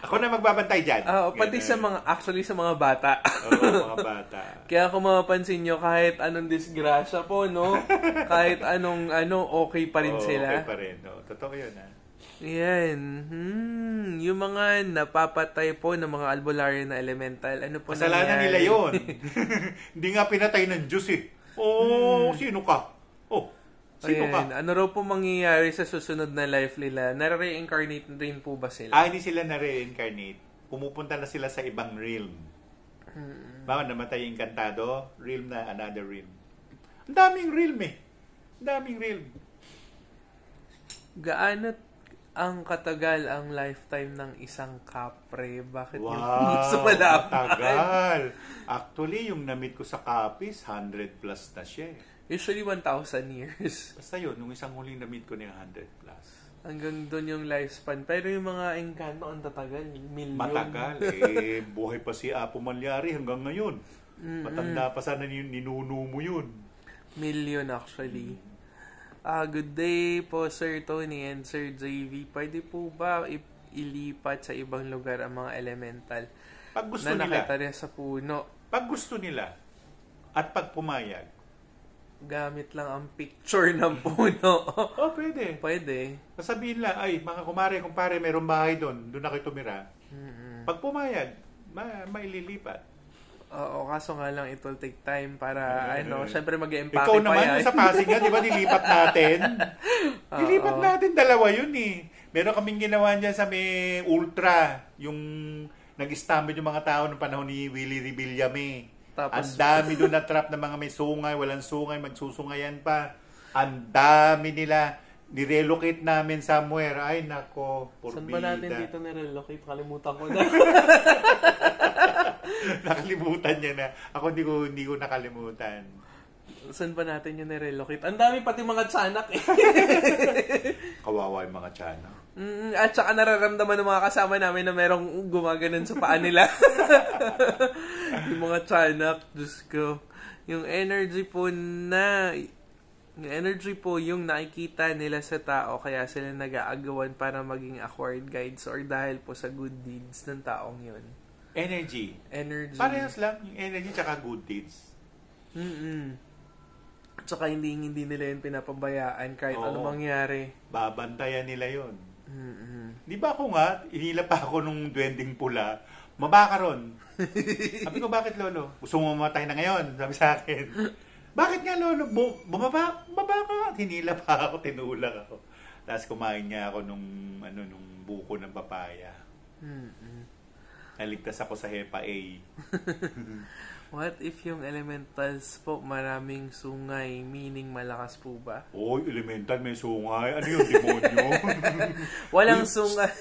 Ako na magbabantay dyan. Pati sa mga bata. Oo, mga bata. Kaya kung mapapansin nyo, kahit anong disgrasya po, no? Kahit anong okay pa rin sila. Okay pa rin. Totoo yun, Yan. Yung mga napapatay po ng mga albularyo na elemental, ano po kasalanan nila yun. Hindi nga pinatay ng Diyos eh. Sino ka? Sino ka? Ano raw po mangyayari sa susunod na life nila? Nare-reincarnate rin po ba sila? Hindi sila nare-reincarnate. Pumupunta na sila sa ibang realm. Baka namatay yung Encantado, realm na another realm. Ang daming realm eh. Ang daming realm. Gaano ang katagal ang lifetime ng isang kapre? Bakit wow, yung gusto malaman? Matagal. Actually, yung na-meet ko sa Capiz, 100 plus na siya. Usually 1,000 years. Basta yun, nung isang huling na-meet ko na yung 100 plus. Hanggang doon yung lifespan. Pero yung mga Encanto, ang tatagal. Milyon. Matagal. Buhay pa si Apo Malyari hanggang ngayon. Matanda pa sana ninuno mo yun. Million actually. Good day po Sir Tony and Sir JV. Pwede po ba ilipat sa ibang lugar ang mga elemental pag gusto na nakita nila, rin sa puno? Pag gusto nila at pag pumayag. Gamit lang ang picture ng puno. Pwede. Pwede. Sabihin lang, mga kumpare, mayroong bahay doon. Doon na kayo tumira. Pag pumayag, maililipat. Oo, kaso nga lang it will take time para syempre mag-empake ikaw naman yung sa Pasig nga, di ba, dilipat natin? Dilipat natin, dalawa yun eh. Meron kaming ginawa dyan sa may Ultra, yung nag-stampede yung mga tao ng panahon ni Willie Revillame. Ang dami doon na trap ng mga may sungay, walang sungay, magsusungayan pa. Ang dami nila. Nirelocate namin somewhere. Ay, nako, porbida. Saan ba natin dito nirelocate? Kalimutan ko na. Nakalimutan niya na. Ako hindi ko nakalimutan. Saan ba natin yung nirelocate? Ang dami pati mga tiyanak eh. Kawawa yung mga tiyanak. At saka nararamdaman ng mga kasama namin na merong gumaganon sa paa nila. Yung mga tiyanak, Diyos ko. Yung energy po na Yung energy po yung nakikita nila sa tao kaya sila nag-aagawan para maging acquired guides or dahil po sa good deeds ng taong yun. Energy. Parehas lang yung energy tsaka good deeds. Tsaka hindi nila yun pinapabayaan kahit ano mangyari. Babantayan nila yun. Di ba ako nga, inila pa ako nung duwending pula, mabaka ron. Sabi ko, bakit lolo? Gusto mo mamatay na ngayon? Sabi sa akin. Bakit nga lolo? Bumaba ka. Hinila pa ako, tinulak ako. Tapos kumain niya ako nung buko ng papaya. Naligtas ako sa HEPA A. What if yung elementals po maraming sungay, meaning malakas po ba? Oy, elemental may sungay. Ano yung demonyo? Walang sungay.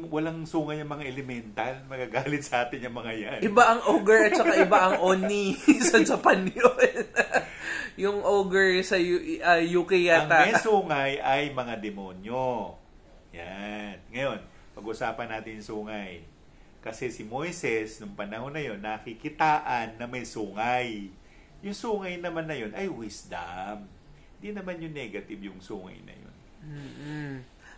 Walang sungay yung mga elemental. Magagalit sa atin yung mga yan. Iba ang ogre at saka iba ang oni sa Japan yun. Yung ogre sa UK yata. Ang may sungay ay mga demonyo. Yan. Ngayon, pag-usapan natin yung sungay. Kasi si Moises, nung panahon na yon, nakikitaan na may sungay. Yung sungay naman na yon ay wisdom. Hindi naman yung negative yung sungay na yon.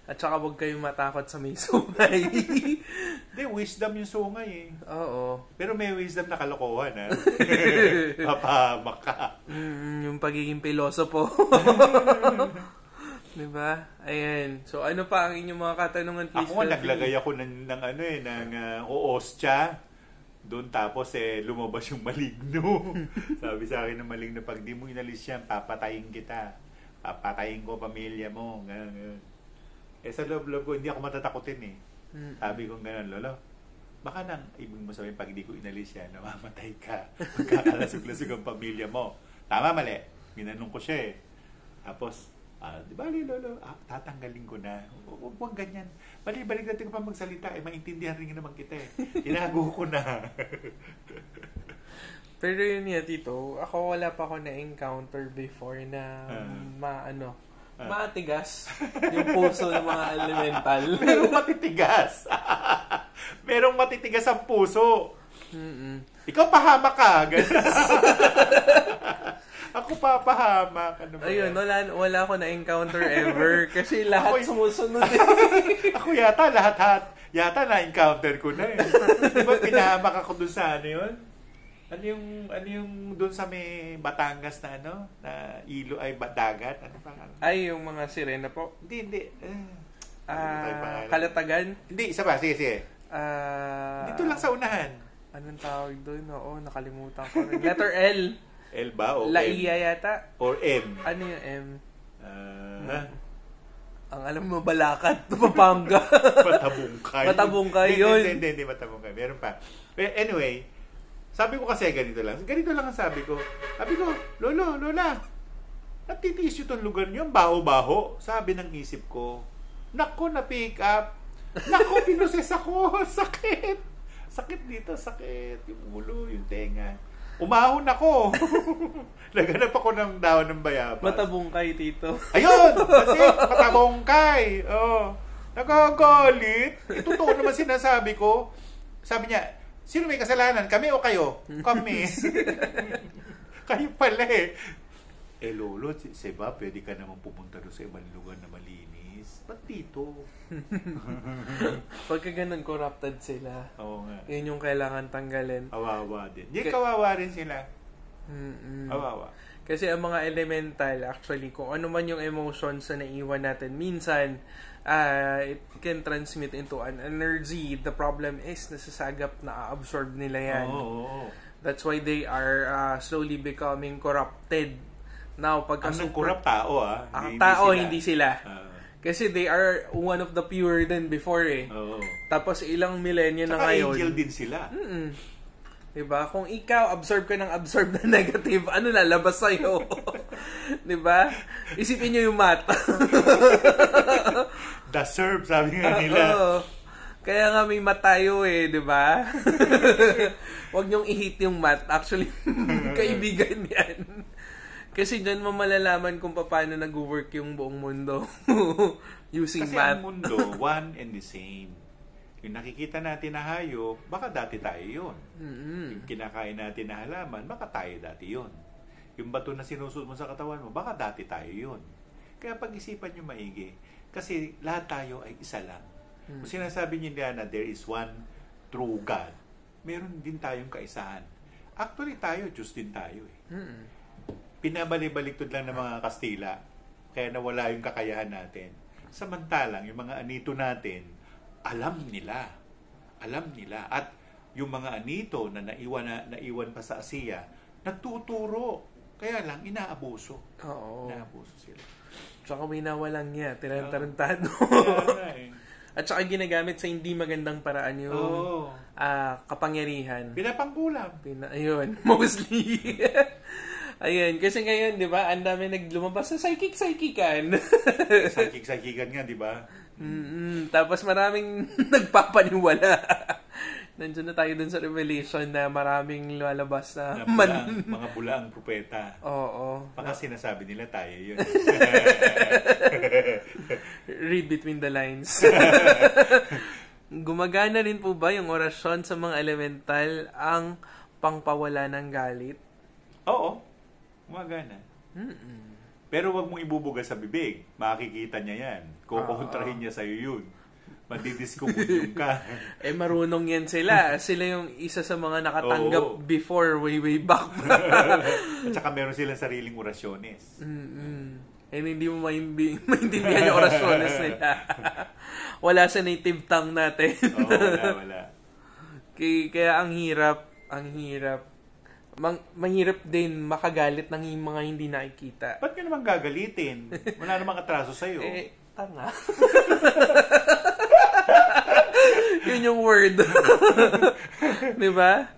At saka huwag kayong matakot sa may sungay. Hindi, wisdom yung sungay eh. Oo. Pero may wisdom na kalokohan ha. Mapahamak ka. Yung pagiging pilosopo. Diba? Ayan. So, ano pa ang inyong mga katanungan, please? Ako nga, naglagay ako ng oostya. Doon tapos lumabas yung maligno. Sabi sa akin ng maligno, pag di mo inalis yan, papatayin kita. Papatayin ko pamilya mo. Ganun. Sa loob-loob ko, hindi ako matatakutin eh. Sabi ko gano'n, lolo, baka nang ibig mo sabihin, pag di ko inalis yan, namamatay ka. Magkakalasog-lasog ang pamilya mo. Tama, mali. Ginanong ko siya eh. Tapos, di ba, lolo, tatanggalin ko na. Huwag ganyan. Balik natin ko pa magsalita. Maintindihan rin naman kita eh. Tinago ko na. Pero yun nga, Tito, ako wala pa ako na-encounter before na matigas yung puso ng mga elemental. Merong matitigas. Merong matitigas ang puso. Ikaw pahamak ka. Ako papahamak. Ayun, wala ako na-encounter ever. Kasi lahat sumusunod eh. Ako yata na-encounter ko na eh. Diba pinahamak ako dun sa ano yun? Ano yung dun sa may Batangas na na ilo ay dagat? Ano pa? Ay, yung mga sirena po? Hindi. Kalatagan? Hindi, isa ba? Sige. Dito lang sa unahan. Anong tawag doon? Oo, nakalimutan ko rin. Letter L. L ba? O Laiya yata? Or M? Ano yung M? Ang alam mo, Balakat, Pampanga. Matabungkay, yun. Hindi, Matabungkay. Meron pa. Anyway, sabi ko kasi ganito lang ang sabi ko. Sabi ko, Lola, natitiis yung itong lugar niyo, baho-baho. Sabi ng isip ko, nako, na-pick up. Nako, pinoses ako. Sakit dito, sakit. Yung ulo, yung tenga. Umahon ako. Naganap ako ng dahon ng bayabas. Matabungkay, Tito. Ayun! Kasi matabungkay. Nakagalit. Totoo naman sinasabi ko. Sabi niya, sino may kasalanan? Kami o kayo? Kami. Kayo pala eh. Lolo, Seba, pwede ka naman pumunta doon sa ibang lugar na malinis. Ba't dito? Pagka ganun, corrupted sila. Oo nga. Yun yung kailangan tanggalin. Kawawa din. Hindi, kawawa rin sila. Kawawa. Kasi ang mga elemental, actually, kung ano man yung emotions na naiwan natin, minsan, it can transmit into an energy. The problem is, nasasagap na absorb nila yan. That's why they are slowly becoming corrupted. Now, ang corrupt tao ang tao, hindi sila. Kasi they are one of the pure than before eh. Tapos ilang millennia na ngayon. Angel din sila. Diba? Kung ikaw absorb ka ng absorb na negative, ano lalabas sa'yo? Diba? Isipin nyo yung math. The serve, sabi nga nila. Kaya nga may math tayo eh, diba? Huwag nyong i-hit yung math. Actually, kaibigan yan. Kasi dyan mo malalaman kung paano nag-work yung buong mundo using kasi math. Kasi ang mundo, one and the same. Yung nakikita natin na hayop, baka dati tayo yun. Yung kinakain natin na halaman, baka tayo dati yun. yung bato na sinusuot mo sa katawan mo, baka dati tayo yun. Kaya pag-isipan nyo maigi. Kasi lahat tayo ay isa lang. Kung sinasabi niyo na there is one true God, meron din tayong kaisahan. Actually tayo, Diyos din tayo eh. Pinabalik-baliktod lang ng mga Kastila. Kaya nawala yung kakayahan natin. Samantalang, yung mga anito natin, alam nila. At yung mga anito na naiwan pa sa Asia, nagtuturo. Kaya lang, inaabuso. Oo. Inaabuso sila. Tsaka may nawalang niya, tinantarantado. At saka ginagamit sa hindi magandang paraan yung kapangyarihan. Pinapangkulam. Ayun, mostly. Ayun, kasi ngayon, di ba, ang dami naglumabas sa psychic-psychican. Psychic-psychican nga, di ba? Tapos maraming nagpapaniwala. Nandiyan na tayo dun sa Revelation na maraming lalabas na mga bulaang propeta. Oo. Baka sinasabi nila tayo yun. Read between the lines. Gumagana rin po ba yung orasyon sa mga elemental ang pangpawala ng galit? Oo. Gumagana. Pero wag mong ibubuga sa bibig. Makikita niya yan. Kukontrahin niya sa'yo yun. Madidiskubudyong ka. Marunong yan sila. Sila yung isa sa mga nakatanggap before, way back. At saka meron silang sariling orasyones. And hindi mo maintindihan yung orasyones nila. Wala sa native tongue natin. Wala. Kaya ang hirap. Mahirap din makagalit ng mga hindi nakikita. Ba't ka naman gagalitin? Wala namang atraso sa'yo. Tanga. Yun yung word. Diba?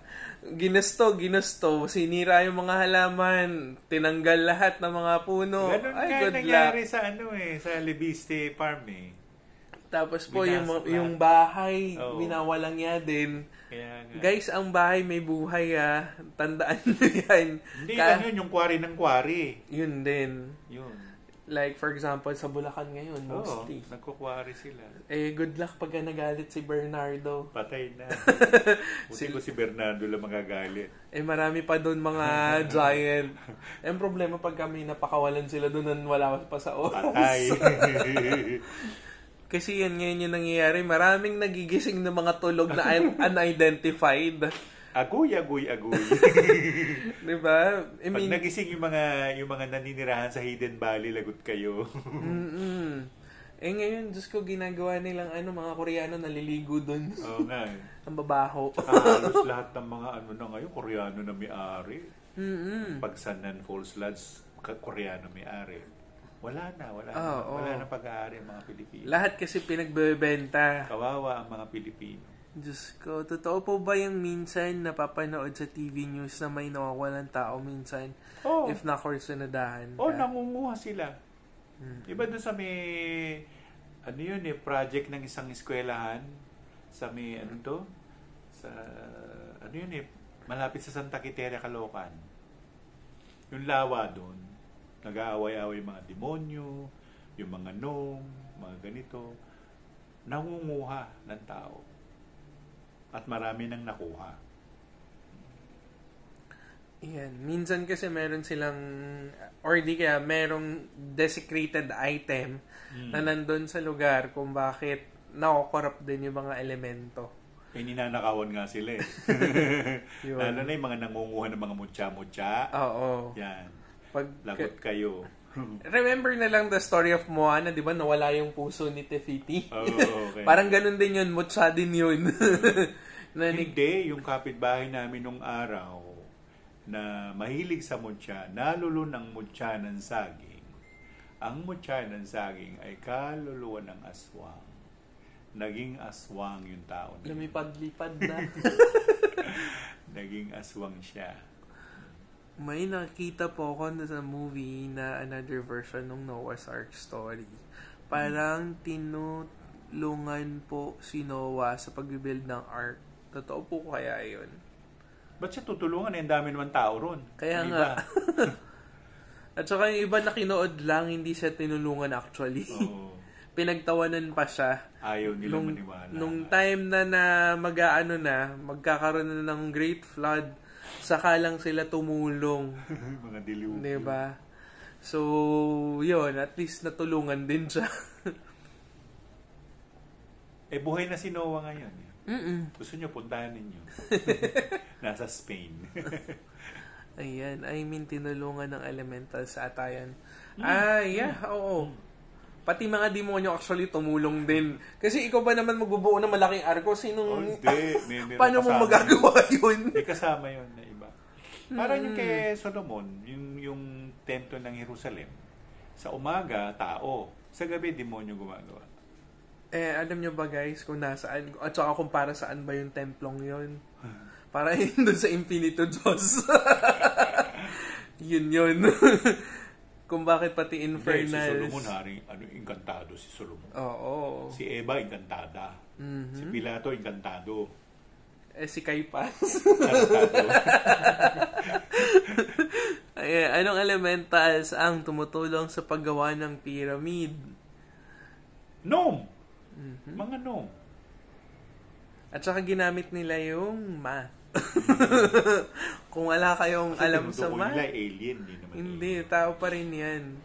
Ginusto. Sinira yung mga halaman. Tinanggal lahat ng mga puno. Ganun nga nangyari sa sa Libiste Farm eh. Tapos po yung bahay, binawalang niya din. Guys, ang bahay may buhay Tandaan nyo yan. Hindi lang yun, yung quarry ng quarry. Yun din. Yun. Like, for example, sa Bulacan ngayon, mostly. Nagkukwari sila. Good luck pag nagalit si Bernardo. Patay na. Buti ko si Bernardo lang magagalit. Marami pa doon mga giant. Ang problema pag kami napakawalan sila doon nang wala pa sa oras. Patay. Kasi yan ngayon yung nangyayari. Maraming nagigising ng mga tulog na unidentified. Agoy. Diba? Pag nagising yung mga naninirahan sa Hidden Valley, lagot kayo. Ngayon, Diyos ko, ginagawa nilang mga Koreano naliligo doon. Oo nga. Ang babaho. Halos lahat ng mga na ngayon, Koreano na may-ari. Pagsanan Falls Lodge, Koreano may-ari. Wala na pag-aari ang mga Pilipino. Lahat kasi pinagbebenta. Kawawa ang mga Pilipino. Diyos ko, totoo po ba yung minsan napapanood sa TV news na may nawawalan tao minsan? If nakursunadahan ka? Nangunguha sila. Iba doon sa may, project ng isang eskwelahan sa may, malapit sa Santa Quiteria, Caloocan. Yung lawa doon, nag-aaway-aaway mga demonyo, yung mga gnome, mga ganito, nangunguha ng tao. At marami nang nakuha. Yan. Minsan kasi meron silang, or di kaya merong desecrated item na nandun sa lugar kung bakit nakokorrupt din yung mga elemento. Ninanakawan nga sila eh. Lalo na yung mga nangunguha ng mga mutya-mutya. Oo. Yan. Lagot kayo. Remember na lang the story of Moana, di ba? Nawala yung puso ni Tefiti. Okay. Parang ganun din yun. Mutya din yun. Hindi. Yung kapitbahay namin nung araw na mahilig sa mutya, nalulun ang mutya ng saging. Ang mutya ng saging ay kaluluwa ng aswang. Naging aswang yung tao. Lumipad-lipad na. Naging aswang siya. May nakita po ako sa movie na another version ng Noah's Ark story. Parang tinulungan po si Noah sa pag-build ng Ark. Totoo po kaya yun? Ba't siya tutulungan? Ang dami naman tao ron. Kaya nga. At saka yung iba na kinood lang, hindi siya tinulungan actually. Pinagtawanan pa siya. Ayaw nila maniwala. Nung time na magkakaroon na ng Great Flood, saka lang sila tumulong. Mga dilubyo. Diba? So, yun, at least natulungan din siya. Buhay na si Noah ngayon. Gusto nyo, puntahan ninyo. Nasa Spain. Ayan, tinulungan ng elemental sa atayan. Yeah, oo. Pati mga demonyo actually tumulong din. Kasi ikaw ba naman magbubuo ng malaking arko? Sinong... Hindi. Paano mo magagawa yun? May kasama yun na iba. Parang yung kay Solomon, yung templo ng Jerusalem, sa umaga, tao. Sa gabi, demonyo gumagawa. Alam nyo ba guys, kung nasaan, at saka kung para saan ba yung templong yun? Para yun doon sa Infinito Diyos. yun. Kung bakit pati Infernals. Si Solomon, inkantado si Solomon. Oo. Si Eva, inkantada. Si Pilato, inkantado. Si Caipas. Inkantado. Anong elementals ang tumutulong sa paggawa ng pyramid? Gnome. Mga gnome. At saka ginamit nila yung math. Kung wala kayong alam sa math, alien din naman. Hindi, tao pa rin yan.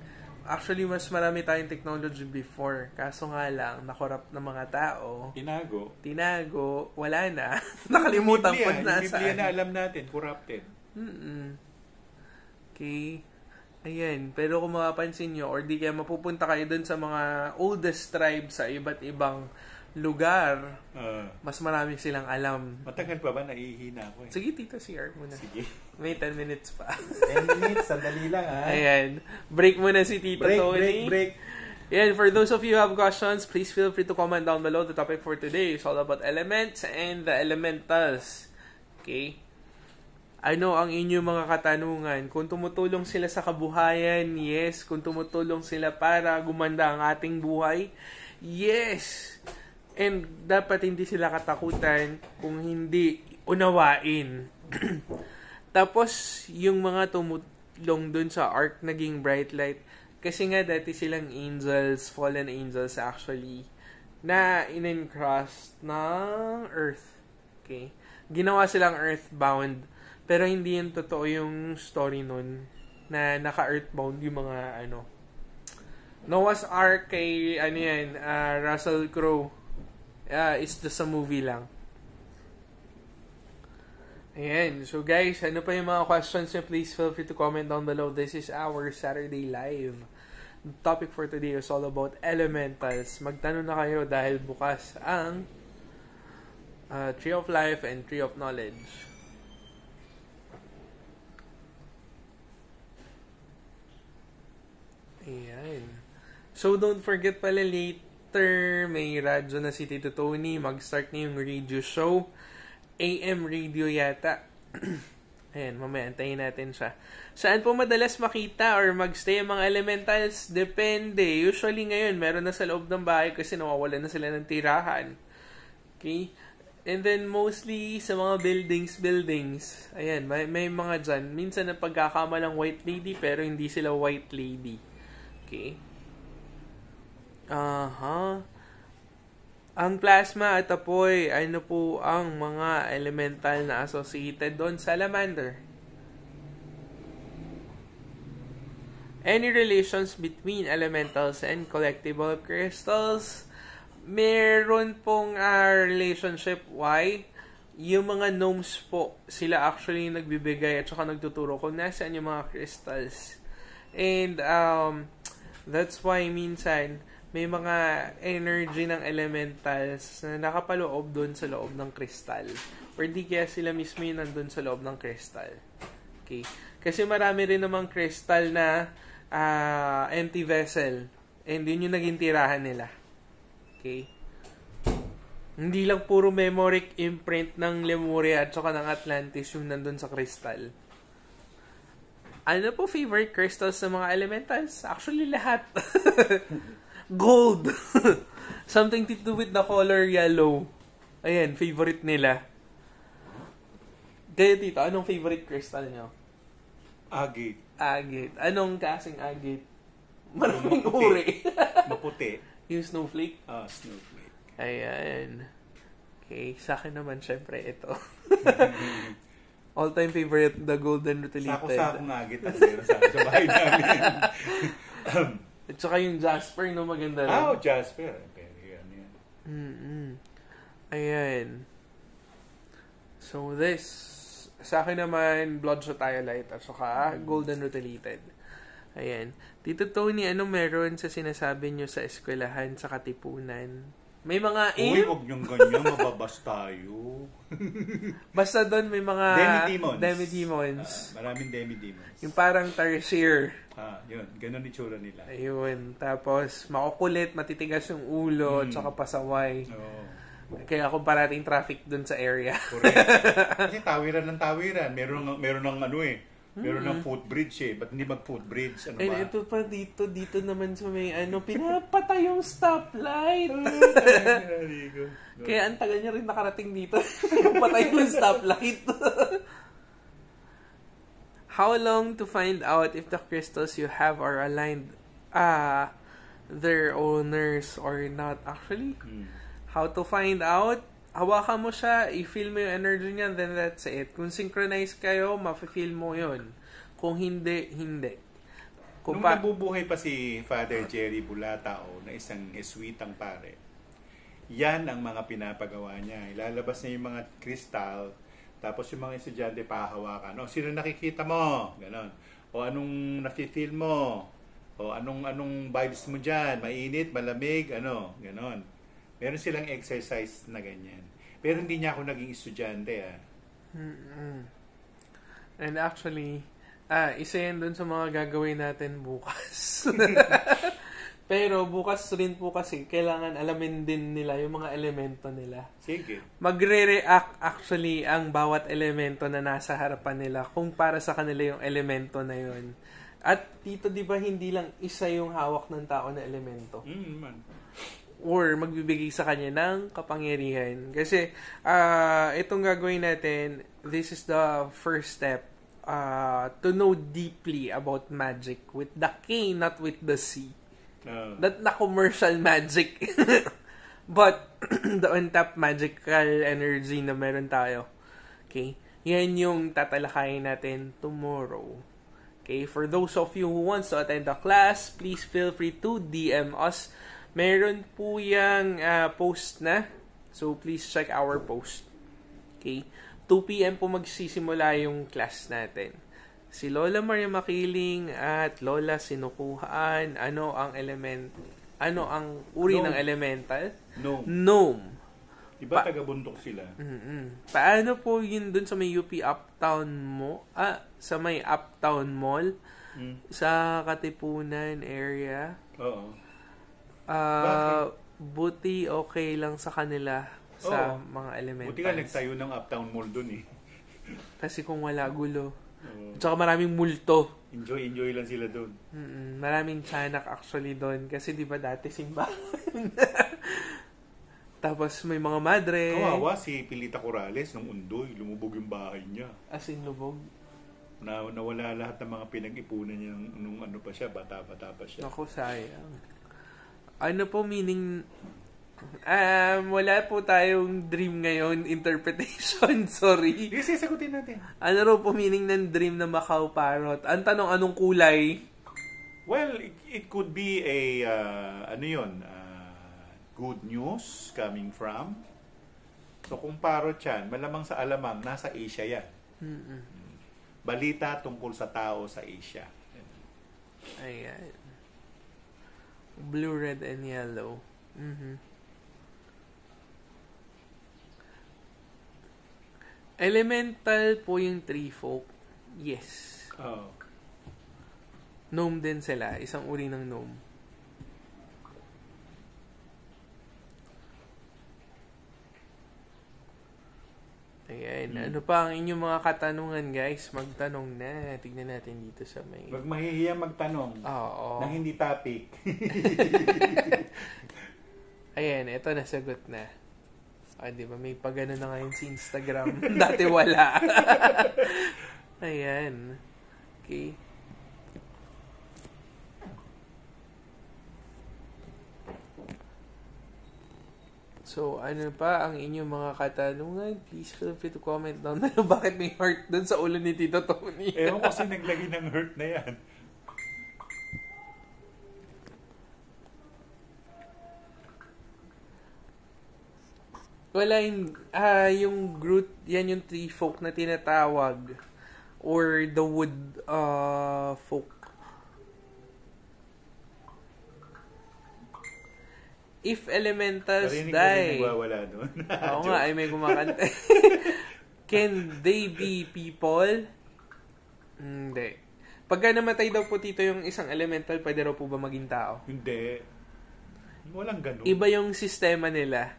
Actually, mas marami tayong technology before. Kaso nga lang, nakorrupt ng mga tao. Tinago, wala na. Nakalimutan ko na saan. Yung Biblia na alam natin, corrupted. Okay. Ayan, pero kung mapapansin nyo, or di kaya mapupunta kayo dun sa mga oldest tribes sa iba't ibang lugar, mas marami silang alam. Matagal pa ba? Naihina ako eh. Sige, Tito, CR muna. Sige. May 10 minutes pa. 10 minutes, sandali lang ha. Ayan. Break muna si Tito Tony. Break. Ayan, for those of you who have questions, please feel free to comment down below. The topic for today is all about elements and the elementals. Okay? Ano ang inyong mga katanungan? Kung tumutulong sila sa kabuhayan, yes. Kung tumutulong sila para gumanda ang ating buhay, yes. And dapat hindi sila katakutan kung hindi unawain. Tapos, yung mga tumulong dun sa ark naging bright light, kasi nga dati silang angels, fallen angels actually, na in-encrust ng earth. Okay? Ginawa silang earthbound, pero hindi yun totoo yung story nun, na naka-earthbound yung mga Noah's Ark kay Russell Crowe. It's just a movie lang. Ayan. So guys, ano pa yung mga questions nyo? Please feel free to comment down below. This is our Saturday Live. The topic for today is all about elementals. Magtanong na kayo dahil bukas ang Tree of Life and Tree of Knowledge. Ayan. So don't forget pala later, may radyo na si Tito Tony. Mag-start na yung radio show. AM radio yata. Ayan, mamaya antayin natin siya. Saan po madalas makita or magstay ang mga elementals? Depende. Usually ngayon, meron na sa loob ng bahay kasi nawawalan na sila ng tirahan. Okay? And then mostly sa mga buildings. Ayan, may mga dyan. Minsan na pagkakamalang white lady pero hindi sila white lady. Okay? Ang plasma at apoy, ano po ang mga elemental na associated doon? Salamander. Any relations between elementals and collectible crystals? Meron pong relationship. Why? Yung mga gnomes po, sila actually nagbibigay at saka nagtuturo kung nasaan yung mga crystals. And that's why minsan may mga energy ng elementals na nakapaloob doon sa loob ng kristal. Or di kaya sila mismo yung nandun sa loob ng kristal. Okay? Kasi marami rin namang kristal na empty vessel. And yun yung naging tirahan nila. Okay? Hindi lang puro memory imprint ng Lemuria at saka ng Atlantis yung nandun sa kristal. Ano po favorite crystals sa mga elementals? Actually, lahat. Gold. Something to do with the color yellow. Ayan, favorite nila. Kaya Tito, anong favorite crystal nyo? Agate. Agate. Anong kasing agate? Maraming uri. Maputi. Yung snowflake? Snowflake. Ayan. Okay, sa akin naman syempre ito. All-time favorite, the golden rutilated. Sako-sako nga agit ang meron sa bahay namin. At saka yung Jasper, no, maganda rin. Jasper. Pero yan. Ayan. So, sa akin naman, Bloodshot Iolite at saka golden rutilated. Ayan. Tito Tony, ano meron sa sinasabi nyo sa eskwelahan sa Katipunan? May mga huwag niyong ganyan, mababas tayo. Basta doon may mga Demi-Demons. Maraming Demi-Demons. Yung parang tarsier. Yun. Ganun itsura nila. Ayun. Tapos, makukulit, matitigas yung ulo, tsaka pasaway. Kaya kung parating traffic doon sa area. Correct. Kasi tawiran ng tawiran. Meron ng meron ng footbridge Ba't hindi mag-footbridge? Ito pa dito naman sa may pinapatay yung stoplight. Kaya ang tagal niya rin nakarating dito. Patay yung stoplight. How long to find out if the crystals you have are aligned their owners or not? Actually, how to find out? Hawakan mo siya, i-feel mo yung energy niya, then that's it. Kung synchronize kayo, ma-feel mo yun. Kung hindi, hindi. Nung nabubuhay pa si Father Jerry Bulatao na isang eswitang pare, yan ang mga pinapagawa niya. Ilalabas niya yung mga kristal, tapos yung mga estudyante pahawakan. Sino nakikita mo? Ganon. O anong nafe-feel mo? O anong vibes mo dyan? Mainit, malamig, ganon. Meron silang exercise na ganyan. Pero hindi niya ako naging estudyante. And actually, isa yan dun sa mga gagawin natin bukas. Pero bukas rin po kasi, kailangan alamin din nila yung mga elemento nila. Sige. Magre-react actually ang bawat elemento na nasa harapan nila kung para sa kanila yung elemento na yun. At dito, di ba, hindi lang isa yung hawak ng tao na elemento? Or magbibigay sa kanya ng kapangyarihan. Kasi, itong gagawin natin, this is the first step to know deeply about magic with the K, not with the C. That na commercial magic. But, the untapped magical energy na meron tayo. Okay? Yan yung tatalakayin natin tomorrow. Okay? For those of you who wants to attend the class, please feel free to DM us. Meron po yung post na. So, please check our post. Okay? 2 p.m. po magsisimula yung class natin. Si Lola Maria Makiling at Lola Sinukuhaan, ano ang uri ng elemental? Gnome. Diba taga-bundok sila? Paano po yun dun sa may UP Uptown mo? Sa may Uptown Mall? Sa Katipunan area? Oo. Buti okay lang sa kanila sa mga elementals. Buti nga nagtayo ng Uptown Mall dun Kasi kung wala gulo. Tsaka maraming multo. Enjoy lang sila dun. Maraming tiyanak actually dun. Kasi di ba dati simbahan? Tapos may mga madre. Kawawa si Pilita Corrales ng Undoy. Lumubog yung bahay niya. As in lubog? Nawala lahat ng mga pinag-ipunan niya nung pa siya. Bata-bata pa siya. Ako, sayang. Ano po meaning... wala po tayong dream ngayon interpretation. Sorry. Sige, sagutin natin. Ano raw po meaning ng dream na Macau Parrot? Ang tanong, anong kulay? Well, it could be a good news coming from. So kung parrot yan, malamang sa alamang nasa Asia yan. Balita tungkol sa tao sa Asia. Ayan. Blue, red, and yellow. Elemental po yung tree folk. Yes. Gnome din sila. Isang uri ng gnome. Ayan. Ano pa ang inyong mga katanungan, guys? Magtanong na. Tignan natin dito sa may... Wag mahihiya magtanong. Oo. Nang hindi topic. Ayan. Ito nasagot na. Di ba? May pagano na ngayon si Instagram. Dati wala. Ayan. Okay. So, ano pa ang inyong mga katanungan? Please feel free to comment down below. Bakit may heart dun sa ulo ni Tito Tony? Ewan kasi naglagay ng heart na yan. Wala yung Groot, yan yung tree folk na tinatawag. Or the wood folk. If elementals Parinig die. Parinig nagwawala doon. Oo nga, ay may kumakanta. Can they be people? Hindi. Pagka namatay daw po tito yung isang elemental, pwede raw po ba maging tao? Hindi. Walang ganun. Iba yung sistema nila.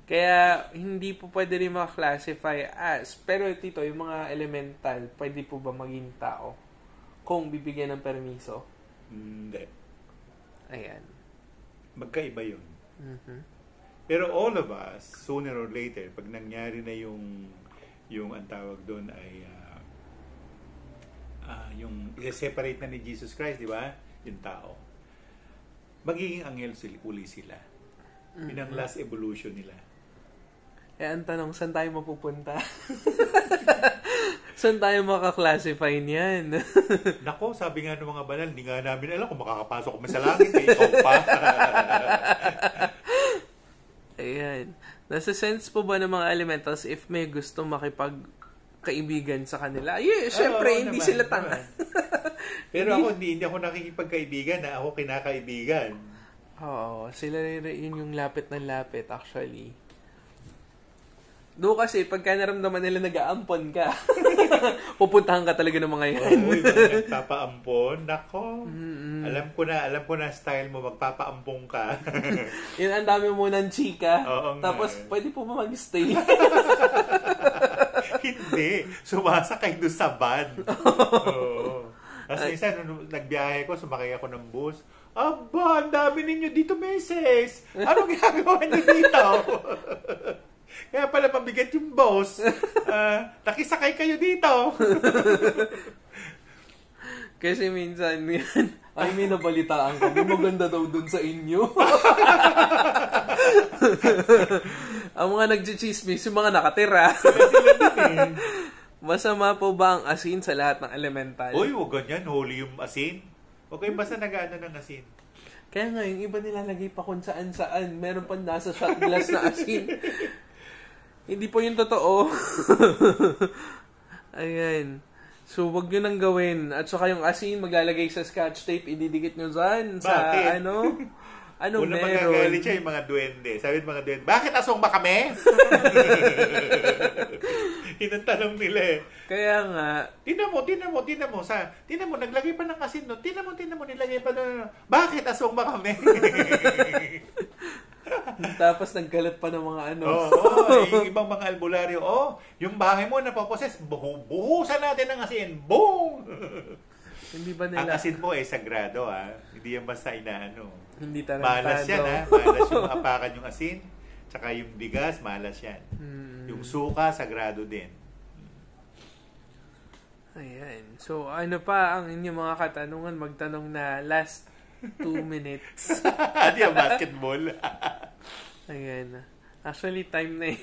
Kaya, hindi po pwede rin maka-classify as. Pero tito, yung mga elemental, pwede po ba maging tao? Kung bibigyan ng permiso? Hindi. Ayan. Magkaiba yun. Mm-hmm. Pero all of us, sooner or later, pag nangyari na yung ang tawag doon ay yung i-separate na ni Jesus Christ, di ba? Yung tao. Magiging anghel uli sila. Yun ang last evolution nila. Eh, ang tanong, saan tayo mapupunta? Saan tayo makaklassify niyan? Nako, sabi nga ng mga banal, hindi nga namin alam kung makakapasok kami sa langit. Ikaw pa. Ayan. Nasa sense po ba ng mga elementals if may gusto makipagkaibigan sa kanila? Yeah, syempre, hindi naman, sila tanga. Pero ako, hindi ako nakikipagkaibigan na ako kinakaibigan. Oo, sila rin yung lapit ng lapit actually. Doon kasi, pagka naramdaman nila nag-aampon ka, pupuntahan ka talaga ng mga yan. Oo, yung nagpapaampon. Nako, alam ko na style mo, magpapaampong ka. Yun, ang dami mo ng chika. Tapos, pwede po ba mag-stay? Hindi. Sumasakay doon sa van. Oo. Kasi isa, nung nagbiyahe ko, sumakay ako ng bus. Aba, ang dami ninyo dito, meses. Anong ginagawa niyo dito? Kaya pala mabigat yung boss. Nakisakay kayo dito. Kasi minsan yan, ay may nabalitaan ko, may maganda daw dun sa inyo. Ang mga nagchichismis, yung mga nakatira. Sila din eh. Masama po ba ang asin sa lahat ng elemental? Uy, huwag ganyan. Holy yung asin. Huwag kayong basta nag-ano ng asin. Kaya nga, yung iba nilalagay pa kung saan-saan. Meron pa nasa shot glass na asin. Hindi po yung totoo. Ayan. So, wag nyo nang gawin. At saka yung asin, maglalagay sa scotch tape, ididikit nyo dyan. Sa ano? Ano una meron? Una magagalit siya yung mga duwende. Sabi ng mga duwende, bakit asong ba kami? Hinantanong nila eh. Kaya nga. Tingnan mo. Naglagay pa ng asin no. Tingnan mo, nilagay pa doon. Bakit asong ba kami? Tapos nagkalat pa ng mga ano. Yung ibang mga albularyo. Yung bahay mo napoposes, buhusan natin ng asin. Boom! Hindi ba nila? Ang asin po ay sagrado Hindi yan basta inaano. Hindi tarantado. Malas yan Malas yung apakan yung asin. Tsaka yung bigas, malas yan. Yung suka, sagrado din. Ayan. So, ano pa ang inyong mga katanungan? Magtanong na last 2 minutes. Hindi yung basketball. Ayan. Actually, time na eh.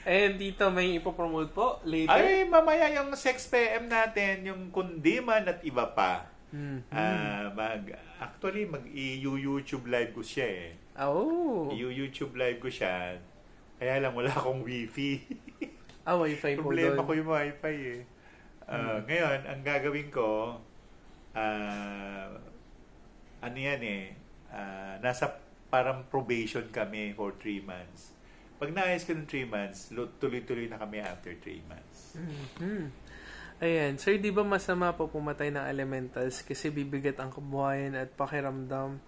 Ayan, dito may ipopromote po later. Ay, mamaya yung 6 PM natin, yung kundiman at iba pa. Actually, mag-YouTube live ko siya eh. I-YouTube live ko siya. Kaya lang, wala akong wifi. Wi-Fi po doon. Problema ko yung wifi eh. Ngayon, ang gagawin ko, ano yan eh, nasa parang probation kami for 3 months. Pag naayos ko ng 3 months, tuloy-tuloy na kami after 3 months. Ayan. Sir, di ba masama po pumatay ng elementals kasi bibigat ang kabuhayan at pakiramdam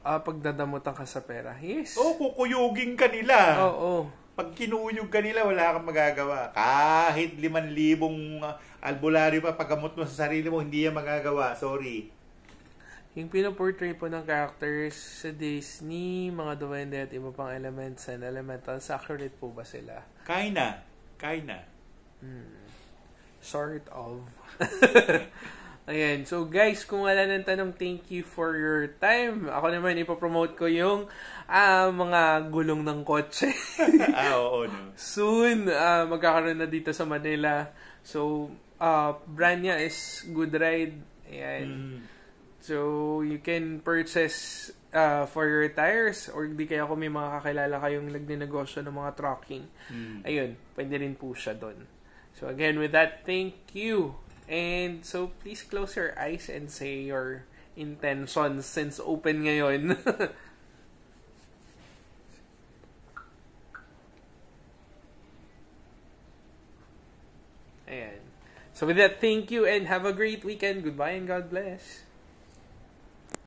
pagdadamutan ka sa pera? Yes. Kukuyugin ka nila. Oo. Pag kinuyog ka nila, wala kang magagawa. Kahit 5,000 albularyo pa paggamot mo sa sarili mo, hindi yan magagawa. Sorry. Yung pinaportray po ng characters sa Disney, mga duwende at iba pang elements and elementals, accurate po ba sila? Kinda. Sort of. Ayan. So, guys, kung wala nang tanong, thank you for your time. Ako naman, ipopromote ko yung mga gulong ng kotse. Oo, no. Soon, magkakaroon na dito sa Manila. So, brand niya is Good Ride. Ayan. So, you can purchase for your tires or di kaya kung may mga kakilala kayong nagnenegosyo ng mga trucking. Ayun, pwede rin po siya doon. So, again, with that, thank you. And so, please close your eyes and say your intentions since open ngayon. Ayan. So with that, thank you and have a great weekend. Goodbye and God bless.